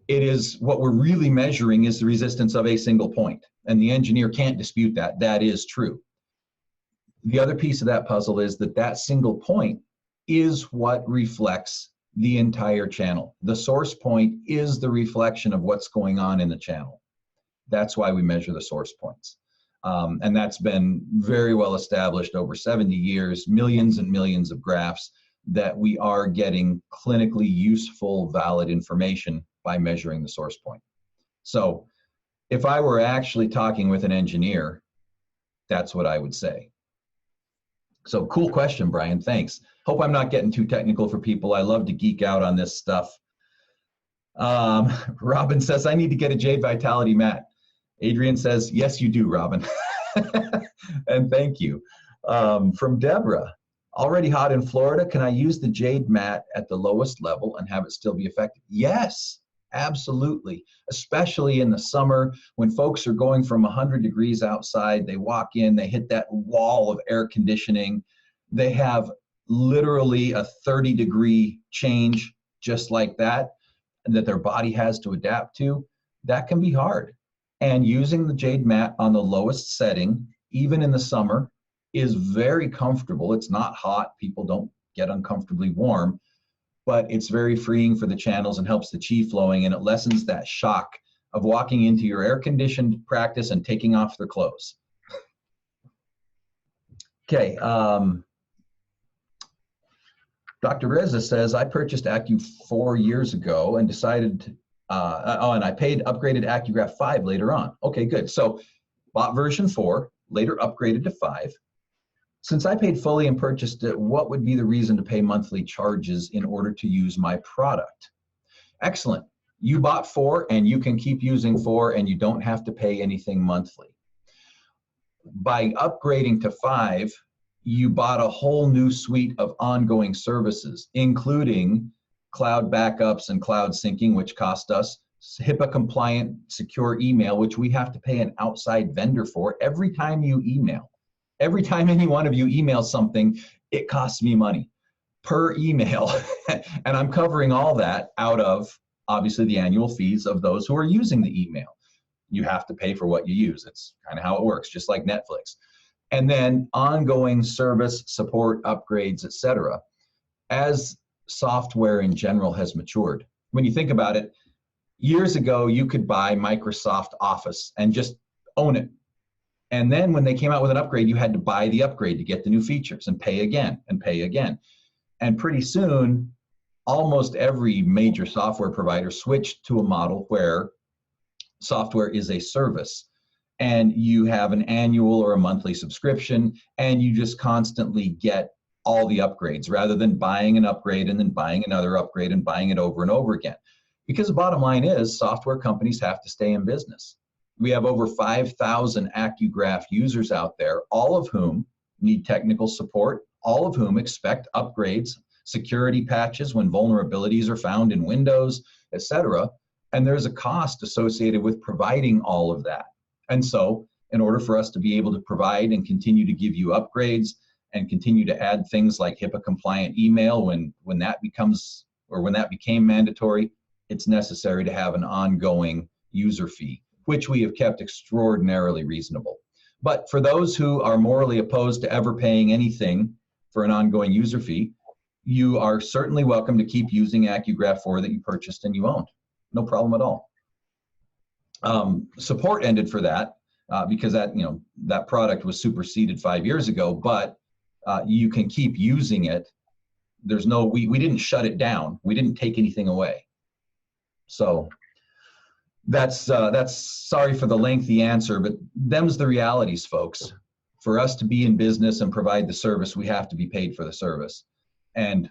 It is, what we're really measuring is the resistance of a single point. And the engineer can't dispute that. That is true. The other piece of that puzzle is that that single point is what reflects the entire channel. The source point is the reflection of what's going on in the channel. That's why we measure the source points. And that's been very well established over 70 years, millions and millions of graphs, that we are getting clinically useful, valid information by measuring the source point. So if I were actually talking with an engineer, that's what I would say. So cool question, Brian, thanks. Hope I'm not getting too technical for people. I love to geek out on this stuff. Robin says, I need to get a Jade Vitality mat. Adrian says, yes, you do, Robin. And thank you. From Deborah, already hot in Florida, can I use the Jade mat at the lowest level and have it still be effective? Yes, absolutely. Especially in the summer when folks are going from 100 degrees outside, they walk in, they hit that wall of air conditioning. They have literally a 30-degree change just like that their body has to adapt to. That can be hard. And using the Jade mat on the lowest setting, even in the summer, is very comfortable. It's not hot. People don't get uncomfortably warm, but it's very freeing for the channels and helps the chi flowing, and it lessens that shock of walking into your air-conditioned practice and taking off their clothes. Okay. Dr. Reza says, I purchased Acu 4 years ago and decided, and I paid upgraded AcuGraph 5 later on. Okay, good. So bought version 4, later upgraded to 5. Since I paid fully and purchased it, what would be the reason to pay monthly charges in order to use my product? Excellent. You bought 4 and you can keep using 4 and you don't have to pay anything monthly. By upgrading to 5, you bought a whole new suite of ongoing services, including cloud backups and cloud syncing, which cost us, HIPAA compliant secure email, which we have to pay an outside vendor for every time you email. Every time any one of you emails something, it costs me money per email. And I'm covering all that out of, obviously, the annual fees of those who are using the email. You have to pay for what you use. It's kind of how it works, just like Netflix. And then ongoing service, support, upgrades, etc. As software in general has matured. When you think about it, years ago, you could buy Microsoft Office and just own it. And then when they came out with an upgrade, you had to buy the upgrade to get the new features and pay again and pay again. And pretty soon, almost every major software provider switched to a model where software is a service. And you have an annual or a monthly subscription, and you just constantly get all the upgrades rather than buying an upgrade and then buying another upgrade and buying it over and over again. Because the bottom line is software companies have to stay in business. We have over 5,000 AcuGraph users out there, all of whom need technical support, all of whom expect upgrades, security patches when vulnerabilities are found in Windows, etc. And there's a cost associated with providing all of that. And so in order for us to be able to provide and continue to give you upgrades and continue to add things like HIPAA compliant email when that becomes, or when that became mandatory, it's necessary to have an ongoing user fee, which we have kept extraordinarily reasonable. But for those who are morally opposed to ever paying anything for an ongoing user fee, you are certainly welcome to keep using AcuGraph 4 that you purchased and you owned. No problem at all. Support ended for that because that product was superseded 5 years ago, but you can keep using it. There's no, we didn't shut it down. We didn't take anything away. So that's sorry for the lengthy answer, but them's the realities, folks. For us to be in business and provide the service, we have to be paid for the service. And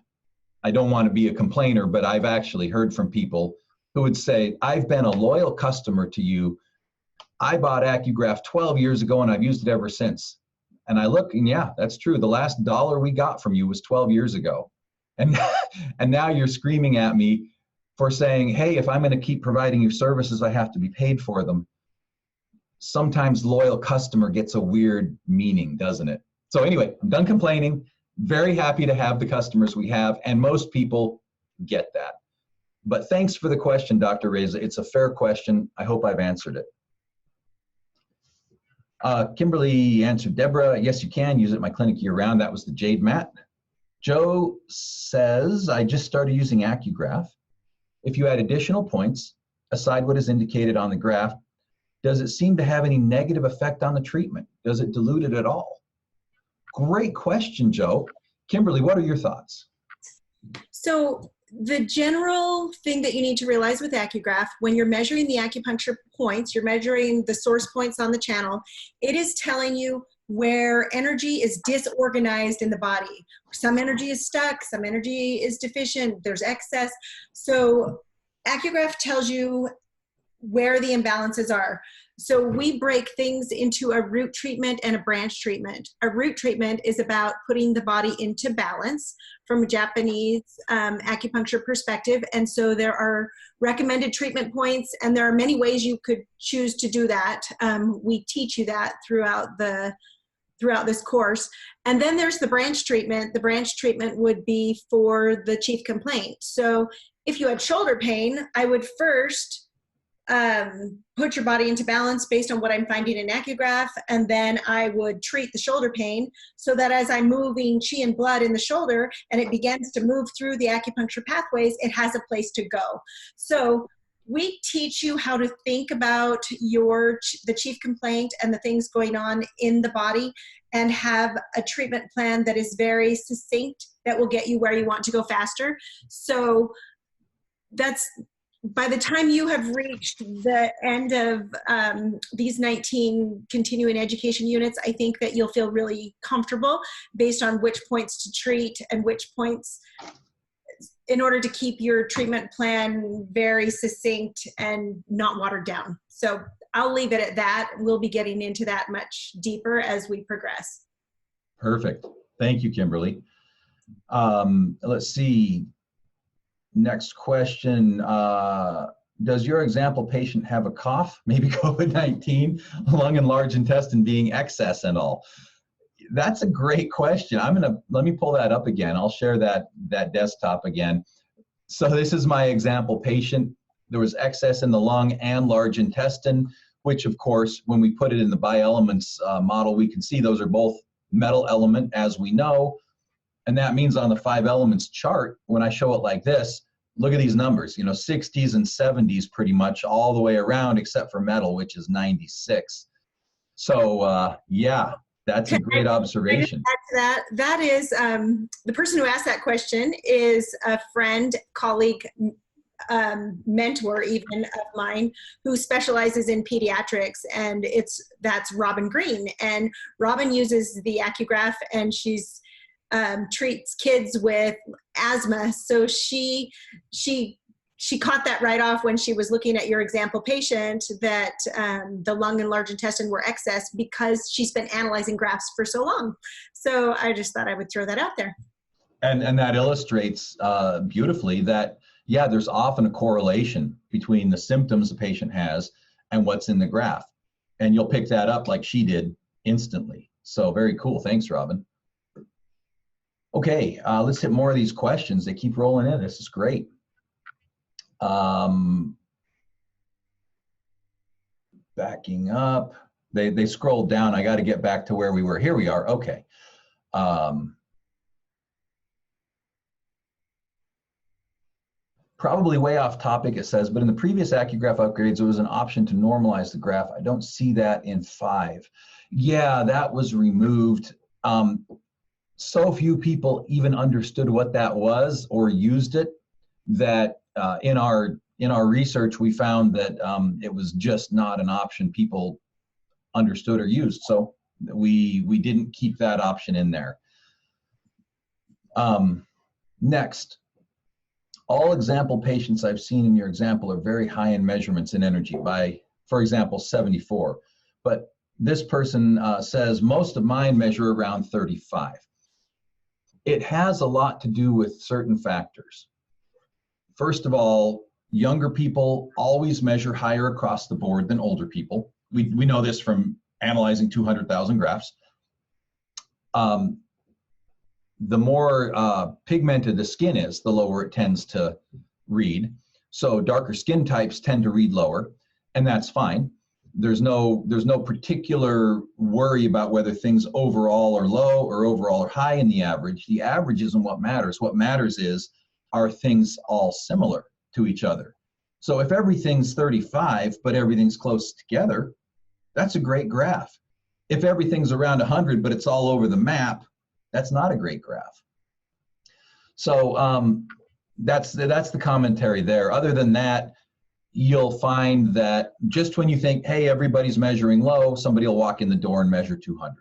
I don't want to be a complainer, but I've actually heard from people who would say, I've been a loyal customer to you. I bought AcuGraph 12 years ago and I've used it ever since. And I look, and yeah, that's true. The last dollar we got from you was 12 years ago. And, and now you're screaming at me for saying, hey, if I'm going to keep providing you services, I have to be paid for them. Sometimes loyal customer gets a weird meaning, doesn't it? So anyway, I'm done complaining. Very happy to have the customers we have, and most people get that. But thanks for the question, Dr. Reza. It's a fair question. I hope I've answered it. Kimberly answered Deborah, yes, you can use it in my clinic year-round. That was the Jade Mat. Joe says, I just started using AcuGraph. If you add additional points, aside what is indicated on the graph, does it seem to have any negative effect on the treatment? Does it dilute it at all? Great question, Joe. Kimberly, what are your thoughts? So the general thing that you need to realize with AcuGraph, when you're measuring the acupuncture points, you're measuring the source points on the channel, it is telling you where energy is disorganized in the body. Some energy is stuck, some energy is deficient, there's excess. So AcuGraph tells you where the imbalances are. So we break things into a root treatment and a branch treatment. A root treatment is about putting the body into balance from a Japanese acupuncture perspective. And so there are recommended treatment points, and there are many ways you could choose to do that. We teach you that throughout this course. And then there's the branch treatment. The branch treatment would be for the chief complaint. So if you had shoulder pain, I would first put your body into balance based on what I'm finding in AcuGraph, and then I would treat the shoulder pain so that as I'm moving chi and blood in the shoulder and it begins to move through the acupuncture pathways, it has a place to go. So we teach you how to think about the chief complaint and the things going on in the body and have a treatment plan that is very succinct that will get you where you want to go faster. So that's, by the time you have reached the end of these 19 continuing education units, I think that you'll feel really comfortable based on which points to treat and which points, in order to keep your treatment plan very succinct and not watered down. So I'll leave it at that. We'll be getting into that much deeper as we progress. Perfect. Thank you, Kimberly. Let's see. Next question. Does your example patient have a cough, maybe COVID-19, lung and large intestine being excess and all? That's a great question. Let me pull that up again. I'll share that desktop again. So this is my example patient. There was excess in the lung and large intestine, which of course, when we put it in the bi-elements model, we can see those are both metal element, as we know. And that means on the 5 elements chart, when I show it like this, look at these numbers, 60s and 70s pretty much all the way around, except for metal, which is 96. So yeah, that's a great observation. That is, the person who asked that question is a friend, colleague, mentor even of mine who specializes in pediatrics, and that's Robin Green. And Robin uses the AcuGraph, and she's treats kids with asthma. So she caught that right off when she was looking at your example patient, that the lung and large intestine were excess because she's been analyzing graphs for so long. So I just thought I would throw that out there. And that illustrates beautifully that, yeah, there's often a correlation between the symptoms the patient has and what's in the graph. And you'll pick that up like she did instantly. So very cool. Thanks, Robin. Okay, let's hit more of these questions. They keep rolling in. This is great. Backing up. They scrolled down. I got to get back to where we were. Here we are. Okay. Probably way off topic, it says, but in the previous AcuGraph upgrades, there was an option to normalize the graph. I don't see that in 5. Yeah, that was removed. So few people even understood what that was or used it, that in our research, we found that it was just not an option people understood or used. So we didn't keep that option in there. Next. All example patients I've seen in your example are very high in measurements in energy by, for example, 74. But this person says most of mine measure around 35. It has a lot to do with certain factors. First of all, younger people always measure higher across the board than older people. We know this from analyzing 200,000 graphs. The more pigmented the skin is, the lower it tends to read. So darker skin types tend to read lower, and that's fine. There's no particular worry about whether things overall are low or overall are high in the average. The average isn't what matters. What matters is, are things all similar to each other? So if everything's 35, but everything's close together, that's a great graph. If everything's around 100, but it's all over the map, that's not a great graph. So that's the commentary there. Other than that, you'll find that just when you think, hey, everybody's measuring low, somebody will walk in the door and measure 200.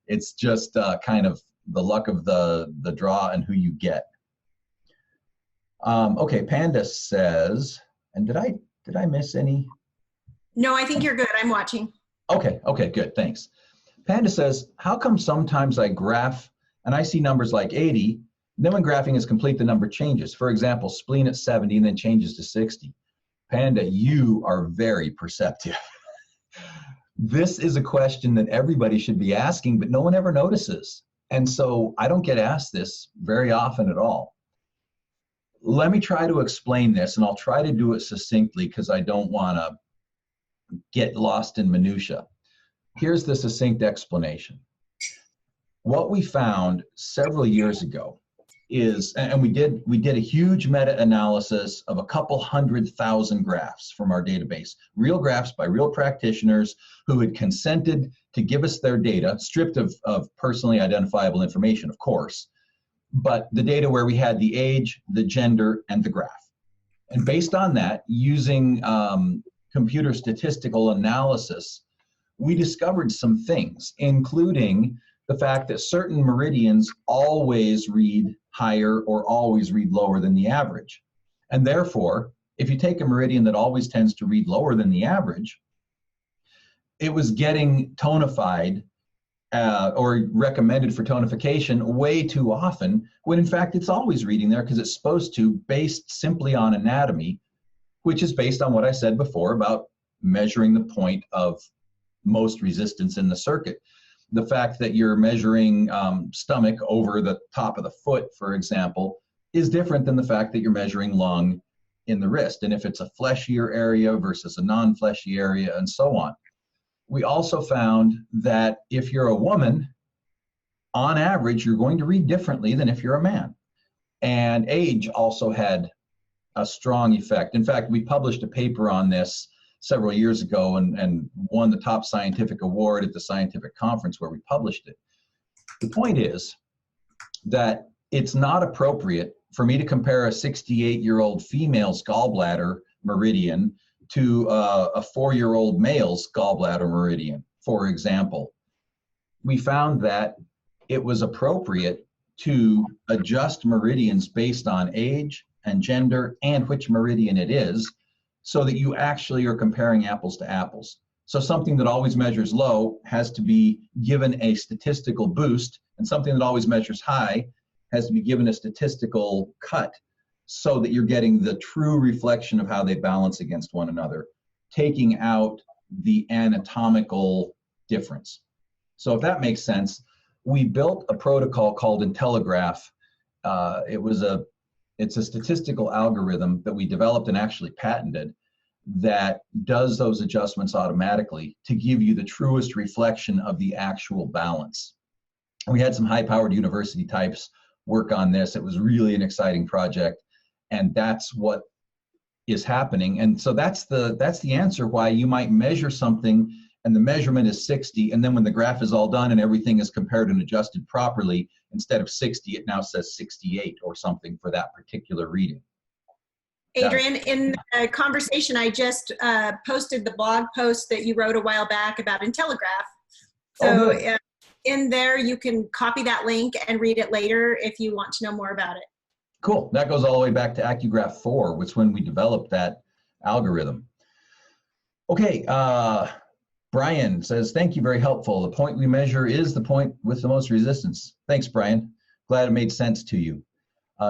It's just kind of the luck of the draw and who you get. Okay, Panda says, and did I miss any? No, I think you're good. I'm watching. Okay, good, thanks. Panda says, how come sometimes I graph and I see numbers like 80, then when graphing is complete, the number changes? For example, spleen at 70 and then changes to 60. Panda, you are very perceptive. This is a question that everybody should be asking, but no one ever notices. And so I don't get asked this very often at all. Let me try to explain this, and I'll try to do it succinctly because I don't want to get lost in minutia. Here's the succinct explanation. What we found several years ago is, and we did a huge meta-analysis of a couple 100,000 graphs from our database, real graphs by real practitioners who had consented to give us their data, stripped of personally identifiable information, of course, but the data where we had the age, the gender, and the graph. And based on that, using computer statistical analysis, we discovered some things, including the fact that certain meridians always read higher or always read lower than the average. And therefore, if you take a meridian that always tends to read lower than the average, it was getting tonified or recommended for tonification way too often, when in fact it's always reading there because it's supposed to, based simply on anatomy, which is based on what I said before about measuring the point of most resistance in the circuit. The fact that you're measuring stomach over the top of the foot, for example, is different than the fact that you're measuring lung in the wrist, and if it's a fleshier area versus a non-fleshy area, and so on. We also found that if you're a woman, on average, you're going to read differently than if you're a man. And age also had a strong effect. In fact, we published a paper on this several years ago and won the top scientific award at the scientific conference where we published it. The point is that it's not appropriate for me to compare a 68-year-old female's gallbladder meridian to a 4-year-old male's gallbladder meridian, for example. We found that it was appropriate to adjust meridians based on age and gender and which meridian it is, so that you actually are comparing apples to apples. So something that always measures low has to be given a statistical boost, and something that always measures high has to be given a statistical cut, so that you're getting the true reflection of how they balance against one another, taking out the anatomical difference. So if that makes sense, we built a protocol called AcuGraph. It's a statistical algorithm that we developed and actually patented that does those adjustments automatically to give you the truest reflection of the actual balance. We had some high-powered university types work on this. It was really an exciting project, and that's what is happening. And so that's the answer why you might measure something and the measurement is 60, and then when the graph is all done and everything is compared and adjusted properly, instead of 60, it now says 68 or something for that particular reading. Adrian, in the conversation, I just posted the blog post that you wrote a while back about AcuGraph. So in there, you can copy that link and read it later if you want to know more about it. Cool. That goes all the way back to AcuGraph 4, which is when we developed that algorithm. Okay. Brian says, thank you, very helpful. The point we measure is the point with the most resistance. Thanks, Brian. Glad it made sense to you.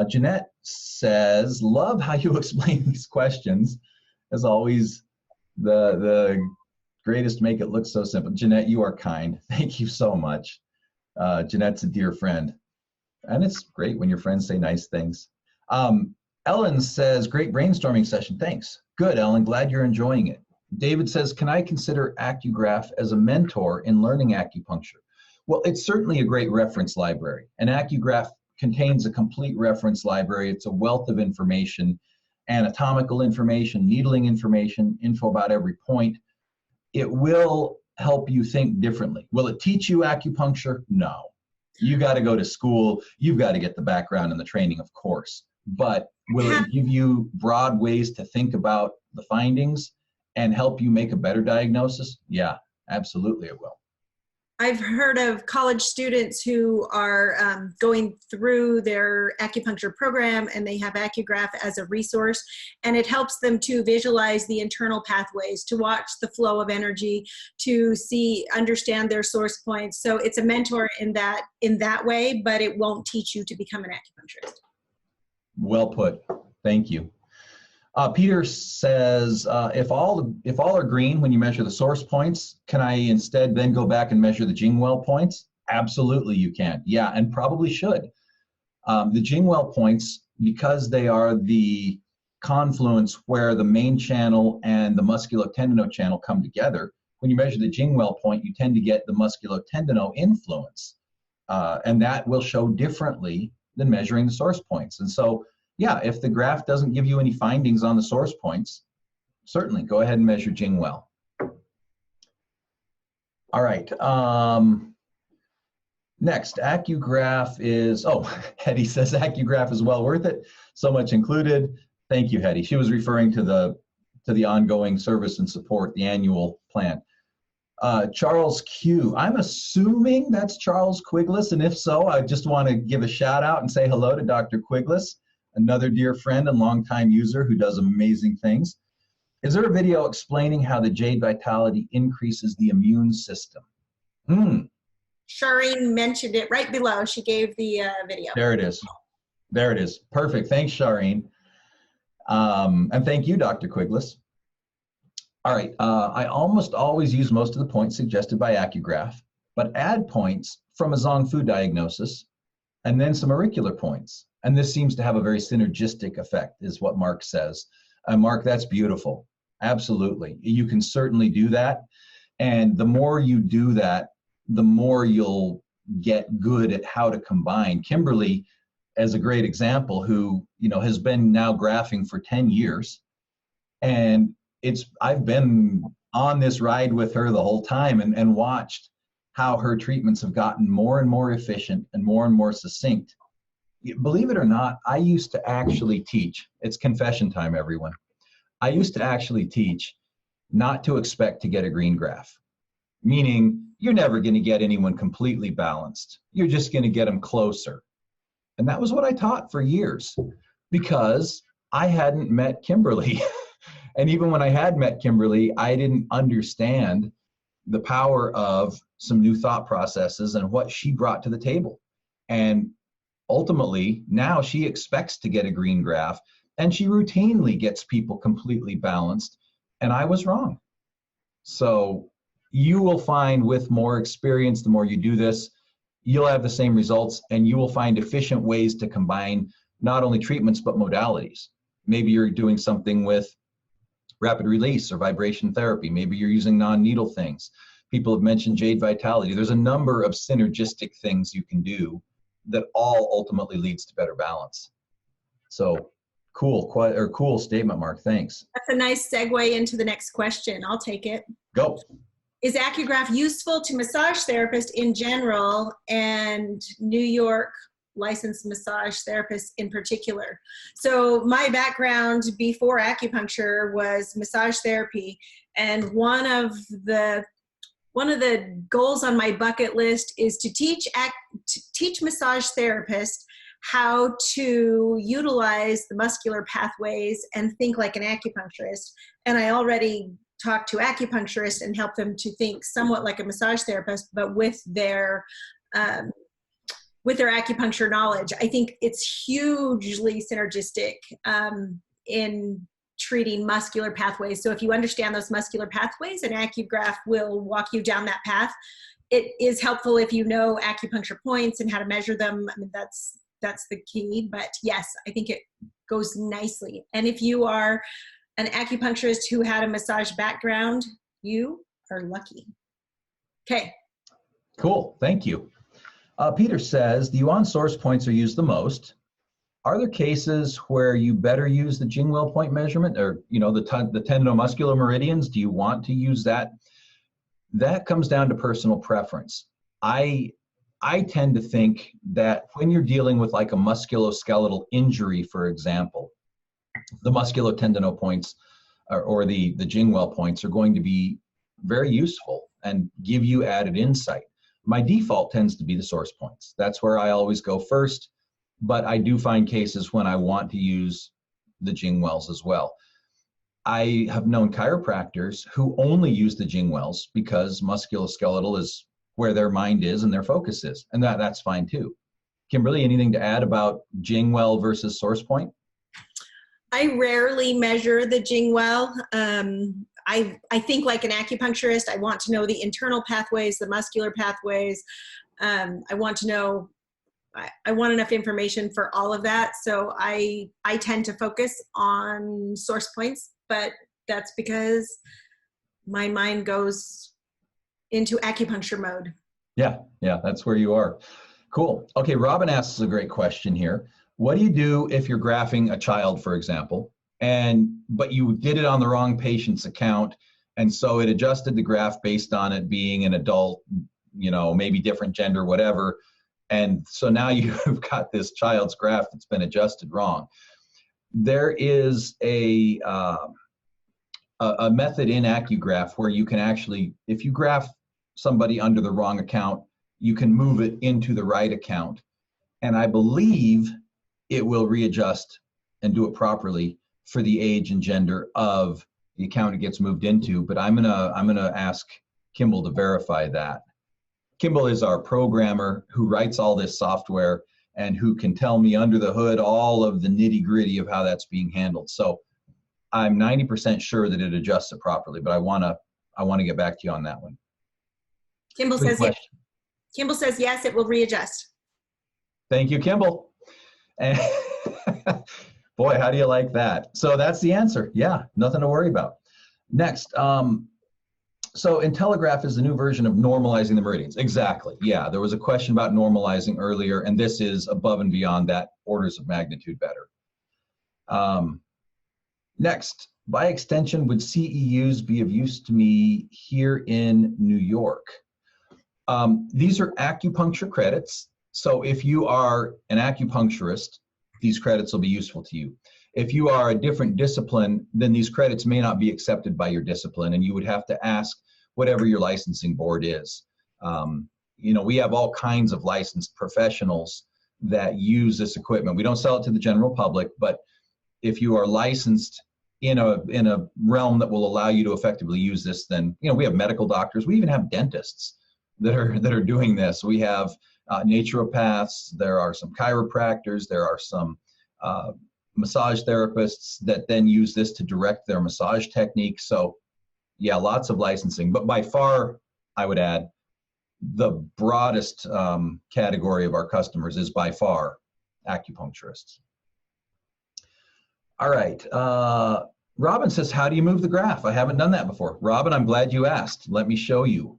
Jeanette says, love how you explain these questions. As always, the greatest make it look so simple. Jeanette, you are kind. Thank you so much. Jeanette's a dear friend. And it's great when your friends say nice things. Ellen says, great brainstorming session. Thanks. Good, Ellen. Glad you're enjoying it. David says, can I consider AcuGraph as a mentor in learning acupuncture? Well, it's certainly a great reference library. And AcuGraph contains a complete reference library. It's a wealth of information, anatomical information, needling information, info about every point. It will help you think differently. Will it teach you acupuncture? No. You got to go to school. You've got to get the background and the training, of course. But will it give you broad ways to think about the findings and help you make a better diagnosis? Yeah, absolutely it will. I've heard of college students who are going through their acupuncture program, and they have AcuGraph as a resource, and it helps them to visualize the internal pathways, to watch the flow of energy, to understand their source points. So it's a mentor in that way, but it won't teach you to become an acupuncturist. Well put. Thank you. Peter says, if all are green when you measure the source points, can I instead then go back and measure the Jingwell points? Absolutely you can. Yeah, and probably should. The Jingwell points, because they are the confluence where the main channel and the musculotendinous channel come together, when you measure the Jingwell point, you tend to get the musculotendinous influence. And that will show differently than measuring the source points. And so, yeah, if the graph doesn't give you any findings on the source points, certainly go ahead and measure Jingwell. All right. Next, AcuGraph is, Hetty says AcuGraph is well worth it. So much included. Thank you, Hetty. She was referring to the ongoing service and support, the annual plan. Charles Q. I'm assuming that's Charles Quigless, and if so, I just want to give a shout out and say hello to Dr. Quigless, another dear friend and longtime user who does amazing things. Is there a video explaining how the Jade Vitality increases the immune system? Shireen mentioned it right below. She gave the video. There it is. There it is. Perfect. Thanks, Shireen. And thank you, Dr. Quigless. All right. I almost always use most of the points suggested by AcuGraph, but add points from a Zong Fu diagnosis and then some auricular points. And this seems to have a very synergistic effect, is what Mark says. Mark, that's beautiful. Absolutely. You can certainly do that. And the more you do that, the more you'll get good at how to combine. Kimberly, as a great example, who has been now graphing for 10 years. And I've been on this ride with her the whole time and watched how her treatments have gotten more and more efficient and more succinct. Believe it or not, I used to actually teach. It's confession time, everyone. I used to actually teach not to expect to get a green graph, meaning you're never going to get anyone completely balanced. You're just going to get them closer. And that was what I taught for years, because I hadn't met Kimberly. And even when I had met Kimberly, I didn't understand the power of some new thought processes and what she brought to the table. And ultimately, now she expects to get a green graph, and she routinely gets people completely balanced. And I was wrong. So you will find with more experience, the more you do this, you'll have the same results, and you will find efficient ways to combine not only treatments, but modalities. Maybe you're doing something with rapid release or vibration therapy. Maybe you're using non-needle things. People have mentioned jade vitality. There's a number of synergistic things you can do that all ultimately leads to better balance. So cool statement, Mark. Thanks. That's a nice segue into the next question. I'll take it. Go. Is AcuGraph useful to massage therapists in general and New York licensed massage therapists in particular? So my background before acupuncture was massage therapy, and one of the goals on my bucket list is to teach massage therapists how to utilize the muscular pathways and think like an acupuncturist. And I already talk to acupuncturists and help them to think somewhat like a massage therapist, but with their acupuncture knowledge. I think it's hugely synergistic in treating muscular pathways. So if you understand those muscular pathways, an AcuGraph will walk you down that path. It is helpful if you know acupuncture points and how to measure them. I mean, that's the key. But yes, I think it goes nicely. And if you are an acupuncturist who had a massage background, you are lucky. Okay. Cool. Thank you. Peter says, the yuan source points are used the most. Are there cases where you better use the Jingwell point measurement, or the tendinomuscular meridians? Do you want to use that? That comes down to personal preference. I tend to think that when you're dealing with like a musculoskeletal injury, for example, the musculotendinal points or the Jingwell points are going to be very useful and give you added insight. My default tends to be the source points. That's where I always go first, but I do find cases when I want to use the Jingwells as well. I have known chiropractors who only use the Jingwells because musculoskeletal is where their mind is and their focus is, and that's fine too. Kimberly, anything to add about Jingwell versus source point? I rarely measure the Jingwell. I think like an acupuncturist. I want to know the internal pathways, the muscular pathways. I want to know, I want enough information for all of that. So I tend to focus on source points, but that's because my mind goes into acupuncture mode. Yeah, that's where you are. Cool. Okay, Robin asks a great question here. What do you do if you're graphing a child, for example, but you did it on the wrong patient's account, and so it adjusted the graph based on it being an adult, maybe different gender, whatever, and so now you've got this child's graph that's been adjusted wrong. There is a method in AcuGraph where you can actually, if you graph somebody under the wrong account, you can move it into the right account, and I believe it will readjust and do it properly for the age and gender of the account it gets moved into. But I'm gonna ask Kimball to verify that. Kimball is our programmer who writes all this software and who can tell me under the hood all of the nitty-gritty of how that's being handled. So I'm 90% sure that it adjusts it properly, but I wanna get back to you on that one. Kimball says yes. Kimball says yes, it will readjust. Thank you, Kimball. And boy, how do you like that? So that's the answer. Yeah, nothing to worry about. Next, so IntelliGraph is the new version of normalizing the meridians. Exactly. Yeah, there was a question about normalizing earlier, and this is above and beyond that, orders of magnitude better. Next, by extension, would CEUs be of use to me here in New York? These are acupuncture credits. So if you are an acupuncturist, these credits will be useful to you. If you are a different discipline, then these credits may not be accepted by your discipline, and you would have to ask whatever your licensing board is. You know, we have all kinds of licensed professionals that use this equipment. We don't sell it to the general public, but if you are licensed in a realm that will allow you to effectively use this, then, you know, we have medical doctors. We even have dentists that are doing this. We have naturopaths. There are some chiropractors. There are some massage therapists that then use this to direct their massage technique. So yeah, lots of licensing, but by far, I would add, the broadest category of our customers is by far acupuncturists. All right. Robin says, how do you move the graph? I haven't done that before. Robin, I'm glad you asked. Let me show you.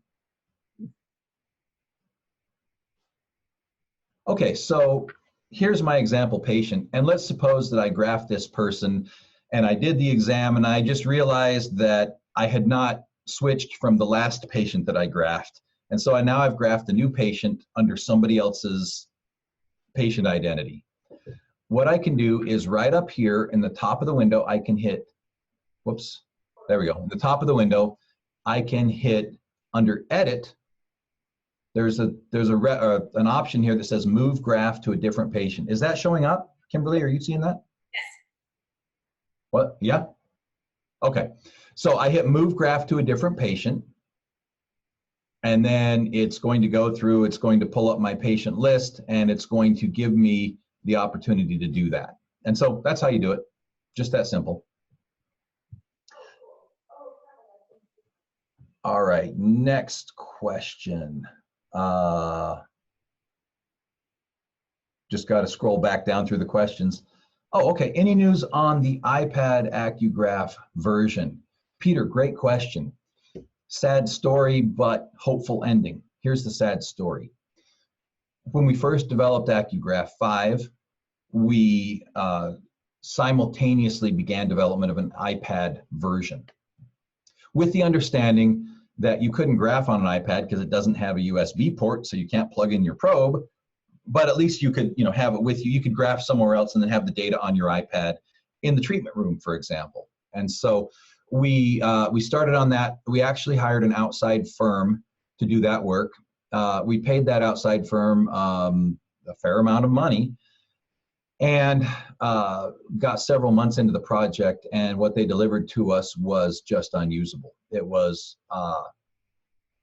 Okay, so here's my example patient. And let's suppose that I graphed this person and I did the exam and I just realized that I had not switched from the last patient that I graphed. And so now I've graphed a new patient under somebody else's patient identity. What I can do is right up here in the top of the window, I can hit, whoops, there we go. In the top of the window, I can hit under edit. There's an option here that says move graph to a different patient. Is that showing up? Kimberly, are you seeing that? Yes. What? Yeah? Okay. So I hit move graph to a different patient. And then it's going to go through, it's going to pull up my patient list, and it's going to give me the opportunity to do that. And so that's how you do it. Just that simple. All right, next question. Just got to scroll back down through the questions. Oh, okay. Any news on the iPad AcuGraph version? Peter, great question. Sad story, but hopeful ending. Here's the sad story. When we first developed AcuGraph 5, we simultaneously began development of an iPad version, with the understanding that you couldn't graph on an iPad because it doesn't have a USB port, so you can't plug in your probe, but at least you could, you know, have it with you. You could graph somewhere else and then have the data on your iPad in the treatment room, for example. And so we started on that. We actually hired an outside firm to do that work. We paid that outside firm a fair amount of money, and got several months into the project, and what they delivered to us was just unusable. It was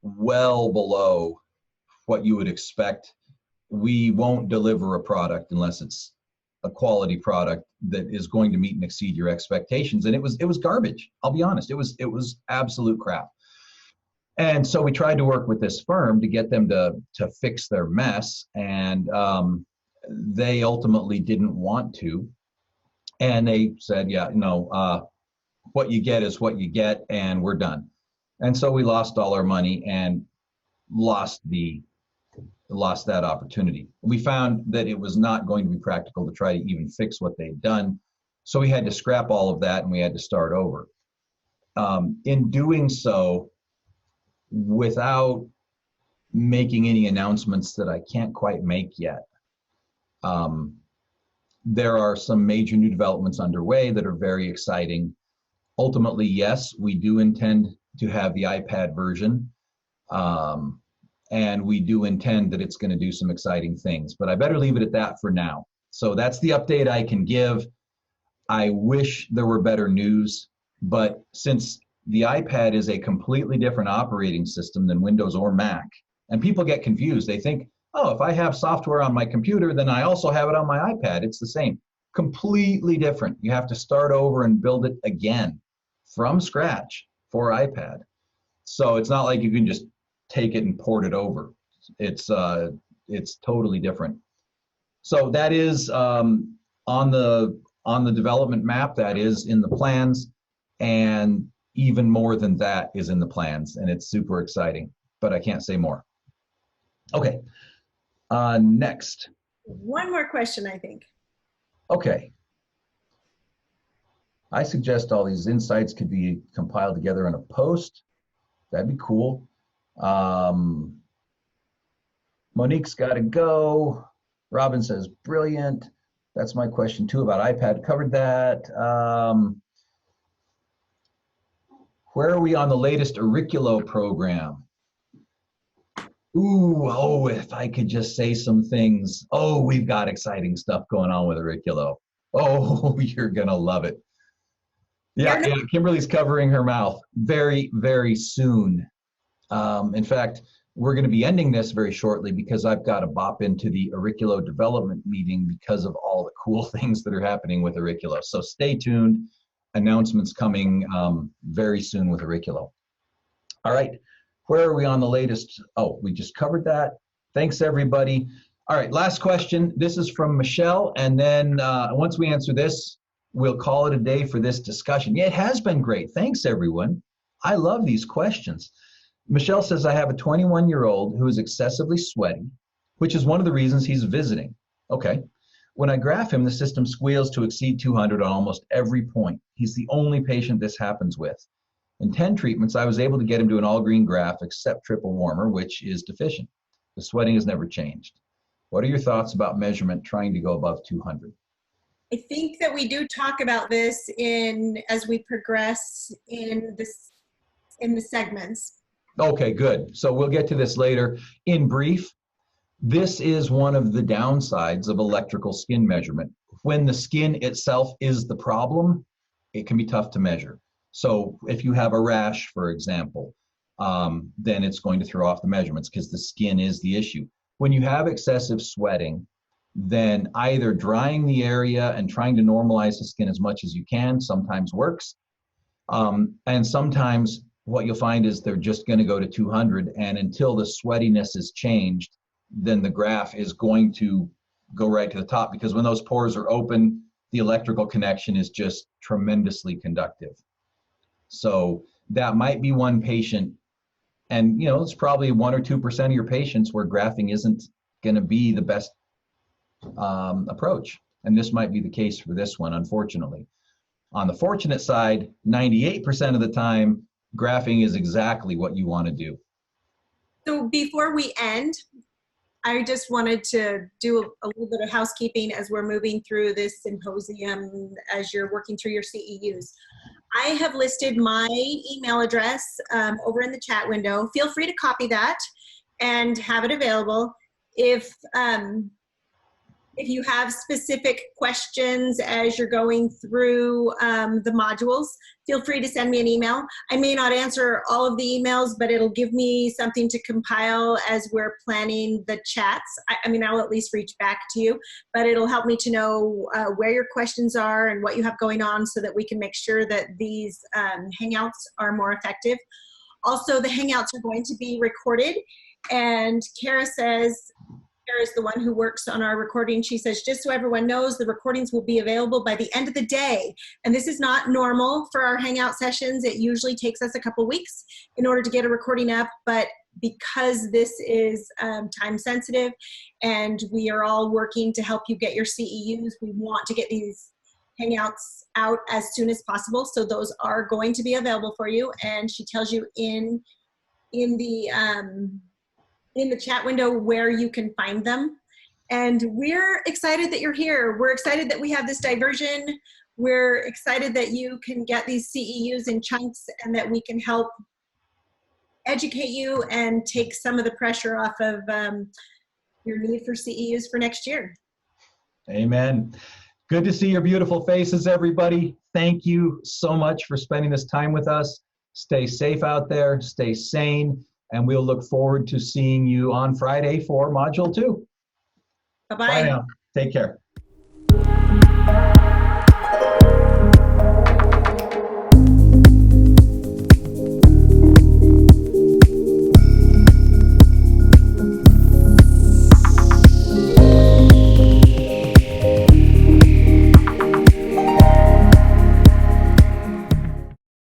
well below what you would expect. We won't deliver a product unless it's a quality product that is going to meet and exceed your expectations. And it was garbage. I'll be honest. It was absolute crap. And so we tried to work with this firm to get them to fix their mess, and they ultimately didn't want to. And they said, yeah, no, what you get is what you get, and we're done. And so we lost all our money and lost that opportunity. We found that it was not going to be practical to try to even fix what they'd done. So we had to scrap all of that and we had to start over. In doing so, without making any announcements that I can't quite make yet, there are some major new developments underway that are very exciting. Ultimately, yes, we do intend to have the iPad version. And we do intend that it's going to do some exciting things, but I better leave it at that for now. So that's the update I can give. I wish there were better news, but since the iPad is a completely different operating system than Windows or Mac, and people get confused, they think, oh, if I have software on my computer, then I also have it on my iPad. It's the same. Completely different. You have to start over and build it again from scratch for iPad. So it's not like you can just take it and port it over. It's totally different. So that is on the development map. That is in the plans, and even more than that is in the plans, and it's super exciting. But I can't say more. Okay. Next. One more question, I think. Okay. I suggest all these insights could be compiled together in a post. That'd be cool. Monique's got to go. Robin says, brilliant. That's my question too about iPad. Covered that. Where are we on the latest Auriculo program? Ooh, oh, if I could just say some things. Oh, we've got exciting stuff going on with auriculo. Oh, you're gonna love it. Yeah, You're yeah, Kimberly's covering her mouth very, very soon. In fact, we're going to be ending this very shortly because I've got to bop into the auriculo development meeting because of all the cool things that are happening with auriculo. So stay tuned. Announcements coming very soon with auriculo. All right, where are we on the latest? Oh, we just covered that. Thanks, everybody. All right, last question. This is from Michelle, and then once we answer this, we'll call it a day for this discussion. Yeah, it has been great. Thanks, everyone. I love these questions. Michelle says, I have a 21-year-old who is excessively sweaty, which is one of the reasons he's visiting. Okay. When I graph him, the system squeals to exceed 200 on almost every point. He's the only patient this happens with. In 10 treatments, I was able to get him to an all-green graph except triple warmer, which is deficient. The sweating has never changed. What are your thoughts about measurement trying to go above 200? I think that we do talk about this as we progress in the segments. Okay, good. So we'll get to this later. In brief, this is one of the downsides of electrical skin measurement. When the skin itself is the problem, it can be tough to measure. So if you have a rash, for example, then it's going to throw off the measurements because the skin is the issue. When you have excessive sweating, then either drying the area and trying to normalize the skin as much as you can sometimes works. And sometimes what you'll find is they're just going to go to 200, and until the sweatiness is changed, then the graph is going to go right to the top, because when those pores are open, the electrical connection is just tremendously conductive. So that might be one patient, and it's probably 1 or 2% of your patients where graphing isn't going to be the best approach. And this might be the case for this one, unfortunately. On the fortunate side, 98% of the time, graphing is exactly what you want to do. So before we end, I just wanted to do a little bit of housekeeping as we're moving through this symposium, as you're working through your CEUs. I have listed my email address over in the chat window. Feel free to copy that and have it available. If you have specific questions as you're going through the modules, feel free to send me an email. I may not answer all of the emails, but it'll give me something to compile as we're planning the chats. I mean, I'll at least reach back to you, but it'll help me to know where your questions are and what you have going on so that we can make sure that these Hangouts are more effective. Also, the Hangouts are going to be recorded, and Kara says, Kara is the one who works on our recording. She says, just so everyone knows, the recordings will be available by the end of the day. And this is not normal for our Hangout sessions. It usually takes us a couple weeks in order to get a recording up, but because this is time sensitive and we are all working to help you get your CEUs, we want to get these Hangouts out as soon as possible. So those are going to be available for you. And she tells you in the chat window where you can find them. And we're excited that you're here. We're excited that we have this diversion. We're excited that you can get these CEUs in chunks and that we can help educate you and take some of the pressure off of your need for CEUs for next year. Amen. Good to see your beautiful faces, everybody. Thank you so much for spending this time with us. Stay safe out there, stay sane, and we'll look forward to seeing you on Friday for Module 2. Bye-bye. Bye now. Take care.